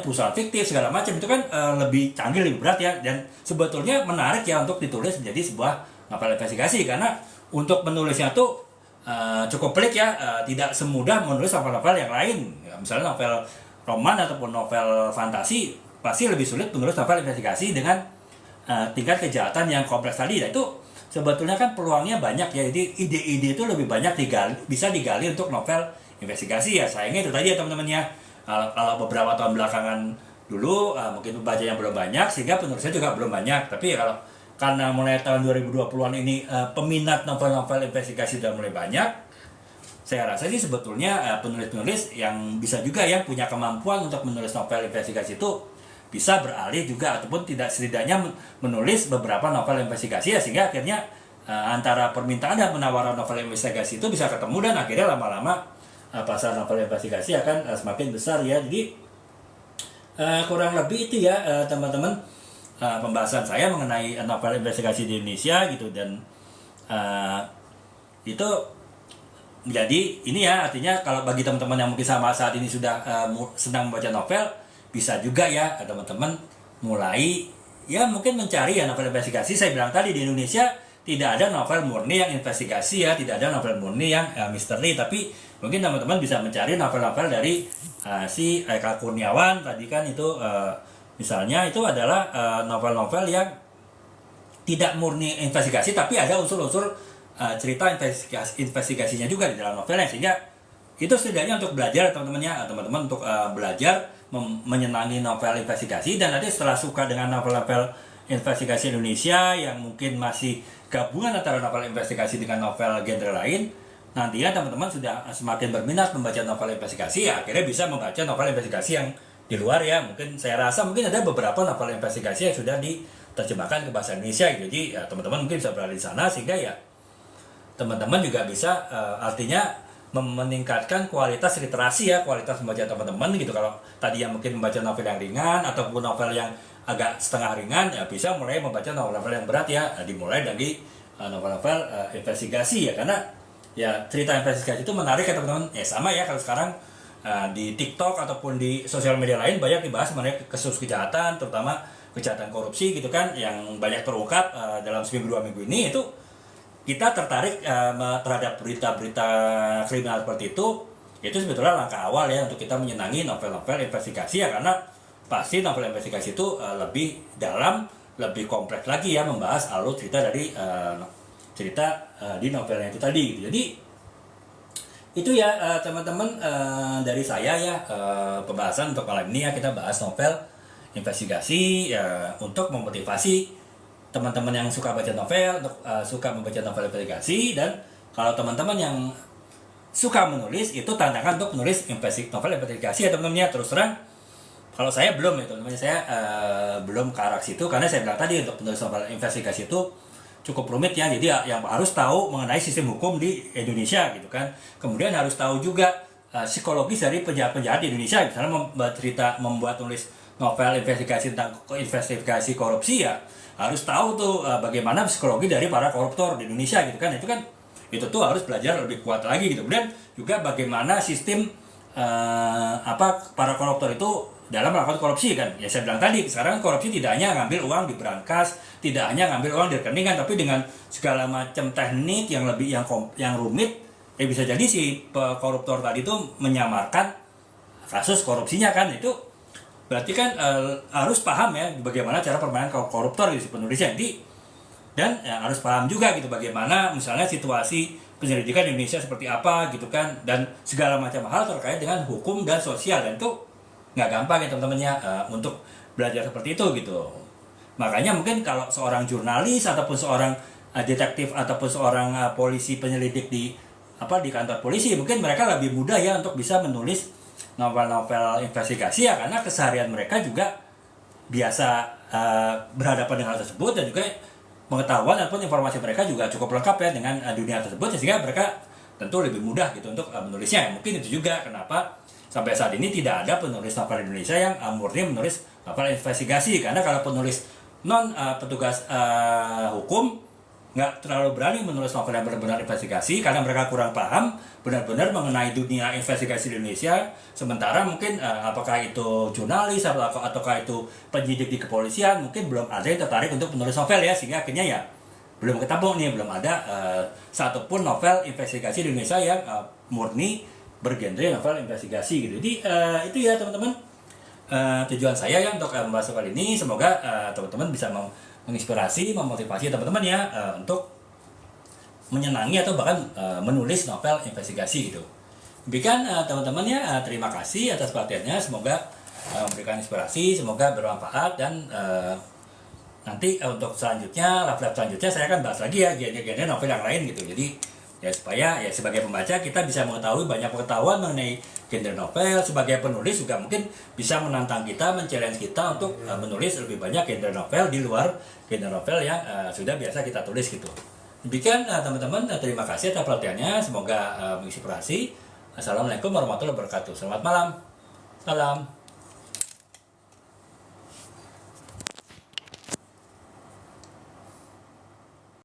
perusahaan fiktif segala macam. Itu kan lebih canggih, lebih berat ya, dan sebetulnya menarik ya untuk ditulis menjadi sebuah novel investigasi, karena untuk menulisnya tuh cukup pelik ya, tidak semudah menulis novel-novel yang lain ya, misalnya novel roman ataupun novel fantasi pasti lebih sulit menulis novel investigasi dengan tingkat kejahatan yang kompleks tadi. Nah itu sebetulnya kan peluangnya banyak ya, jadi ide-ide itu lebih banyak bisa digali untuk novel investigasi ya. Sayangnya itu tadi ya teman-teman ya, kalau beberapa tahun belakangan dulu mungkin pembacanya belum banyak sehingga penulisnya juga belum banyak. Tapi ya karena mulai tahun 2020-an ini peminat novel-novel investigasi sudah mulai banyak, saya rasa sih sebetulnya penulis-penulis yang bisa juga ya punya kemampuan untuk menulis novel investigasi itu bisa beralih juga, ataupun setidaknya menulis beberapa novel investigasi ya, sehingga akhirnya antara permintaan dan penawaran novel investigasi itu bisa ketemu, dan akhirnya lama-lama pasar novel investigasi akan semakin besar ya. Jadi kurang lebih itu ya teman-teman, pembahasan saya mengenai novel investigasi di Indonesia gitu. Dan itu jadi ini ya, artinya kalau bagi teman-teman yang mungkin sama saat ini sudah sedang membaca novel, bisa juga ya teman-teman mulai ya mungkin mencari ya novel investigasi. Saya bilang tadi di Indonesia tidak ada novel murni yang investigasi ya, tidak ada novel murni yang misteri, tapi mungkin teman-teman bisa mencari novel-novel dari si Eka Kurniawan tadi kan itu, misalnya itu adalah novel-novel yang tidak murni investigasi tapi ada unsur-unsur cerita investigasinya juga di dalam novelnya, sehingga itu setidaknya untuk belajar teman-teman untuk belajar menyenangi novel investigasi. Dan nanti setelah suka dengan novel-novel investigasi Indonesia yang mungkin masih gabungan antara novel investigasi dengan novel genre lain, nantinya teman-teman sudah semakin berminat membaca novel investigasi, ya akhirnya bisa membaca novel investigasi yang di luar ya. Mungkin saya rasa mungkin ada beberapa novel investigasi yang sudah diterjemahkan ke bahasa Indonesia, jadi ya teman-teman mungkin bisa berada di sana, sehingga ya teman-teman juga bisa artinya meningkatkan kualitas literasi ya, kualitas membaca teman-teman gitu. Kalau tadi yang mungkin membaca novel yang ringan ataupun novel yang agak setengah ringan, ya bisa mulai membaca novel-novel yang berat ya, dimulai dari novel-novel investigasi ya, karena ya cerita investigasi itu menarik ya teman-teman. Ya sama ya kalau sekarang di TikTok ataupun di sosial media lain banyak dibahas mengenai kasus kejahatan, terutama kejahatan korupsi gitu kan, yang banyak terungkap dalam seminggu 2 minggu ini. Itu kita tertarik terhadap berita-berita kriminal seperti itu sebetulnya langkah awal ya untuk kita menyenangi novel-novel investigasi ya, karena pasti novel investigasi itu lebih dalam, lebih kompleks lagi ya, membahas alur cerita dari cerita di novelnya itu tadi gitu. Jadi itu ya teman-teman, dari saya ya, pembahasan untuk malam ini ya, kita bahas novel investigasi ya, untuk memotivasi teman-teman yang suka baca novel, untuk suka membaca novel investigasi. Dan kalau teman-teman yang suka menulis, itu tantangan untuk menulis novel investigasi ya teman-teman ya. Terus terang kalau saya belum ya teman-teman, saya belum ke arah situ, karena saya bilang tadi untuk menulis novel investigasi itu cukup rumit ya. Jadi yang harus tahu mengenai sistem hukum di Indonesia gitu kan, kemudian harus tahu juga psikologis dari penjahat-penjahat di Indonesia. Misalnya membuat tulis novel investigasi tentang investigasi korupsi, ya harus tahu tuh bagaimana psikologi dari para koruptor di Indonesia gitu kan. Itu tuh harus belajar lebih kuat lagi gitu. Kemudian juga bagaimana sistem para koruptor itu dalam melakukan korupsi kan. Ya saya bilang tadi, sekarang korupsi tidak hanya ngambil uang di brankas, tidak hanya ngambil uang di rekening kan, tapi dengan segala macam teknik yang rumit, ya bisa jadi si koruptor tadi itu menyamarkan kasus korupsinya kan. Itu berarti kan harus paham ya bagaimana cara permainan koruptor di penulisnya. Dan harus paham juga gitu bagaimana misalnya situasi penyelidikan di Indonesia seperti apa gitu kan, dan segala macam hal terkait dengan hukum dan sosial. Dan itu nggak gampang ya teman-teman ya, untuk belajar seperti itu gitu. Makanya mungkin kalau seorang jurnalis ataupun seorang detektif ataupun seorang polisi penyelidik di kantor polisi, mungkin mereka lebih mudah ya untuk bisa menulis novel-novel investigasi ya, karena keseharian mereka juga biasa berhadapan dengan hal tersebut, dan juga pengetahuan ataupun informasi mereka juga cukup lengkap ya dengan dunia tersebut, sehingga mereka tentu lebih mudah gitu untuk menulisnya. Mungkin itu juga kenapa sampai saat ini tidak ada penulis novel Indonesia yang murni menulis novel investigasi, karena kalau penulis petugas hukum nggak terlalu berani menulis novel yang benar-benar investigasi, karena mereka kurang paham benar-benar mengenai dunia investigasi di Indonesia. Sementara mungkin apakah itu jurnalis ataukah itu penyidik di kepolisian, mungkin belum ada yang tertarik untuk menulis novel ya, sehingga akhirnya ya belum ketemu nih, belum ada satupun novel investigasi di Indonesia yang murni bergenre novel investigasi gitu. Jadi itu ya teman-teman, tujuan saya ya untuk membahas kali ini. Semoga teman-teman bisa menginspirasi, memotivasi teman-teman ya untuk menyenangi atau bahkan menulis novel investigasi gitu. Demikian teman-teman ya, terima kasih atas perhatiannya. Semoga memberikan inspirasi, semoga bermanfaat. Dan nanti untuk selanjutnya, live selanjutnya saya akan bahas lagi ya genre-genre novel yang lain gitu. Jadi ya supaya ya sebagai pembaca kita bisa mengetahui banyak pengetahuan mengenai genre novel. Sebagai penulis juga mungkin bisa menantang kita, men-challenge kita untuk menulis lebih banyak genre novel di luar genre novel yang sudah biasa kita tulis gitu. Demikian teman-teman, terima kasih atas perhatiannya. Semoga menginspirasi. Assalamualaikum warahmatullahi wabarakatuh. Selamat malam. Salam.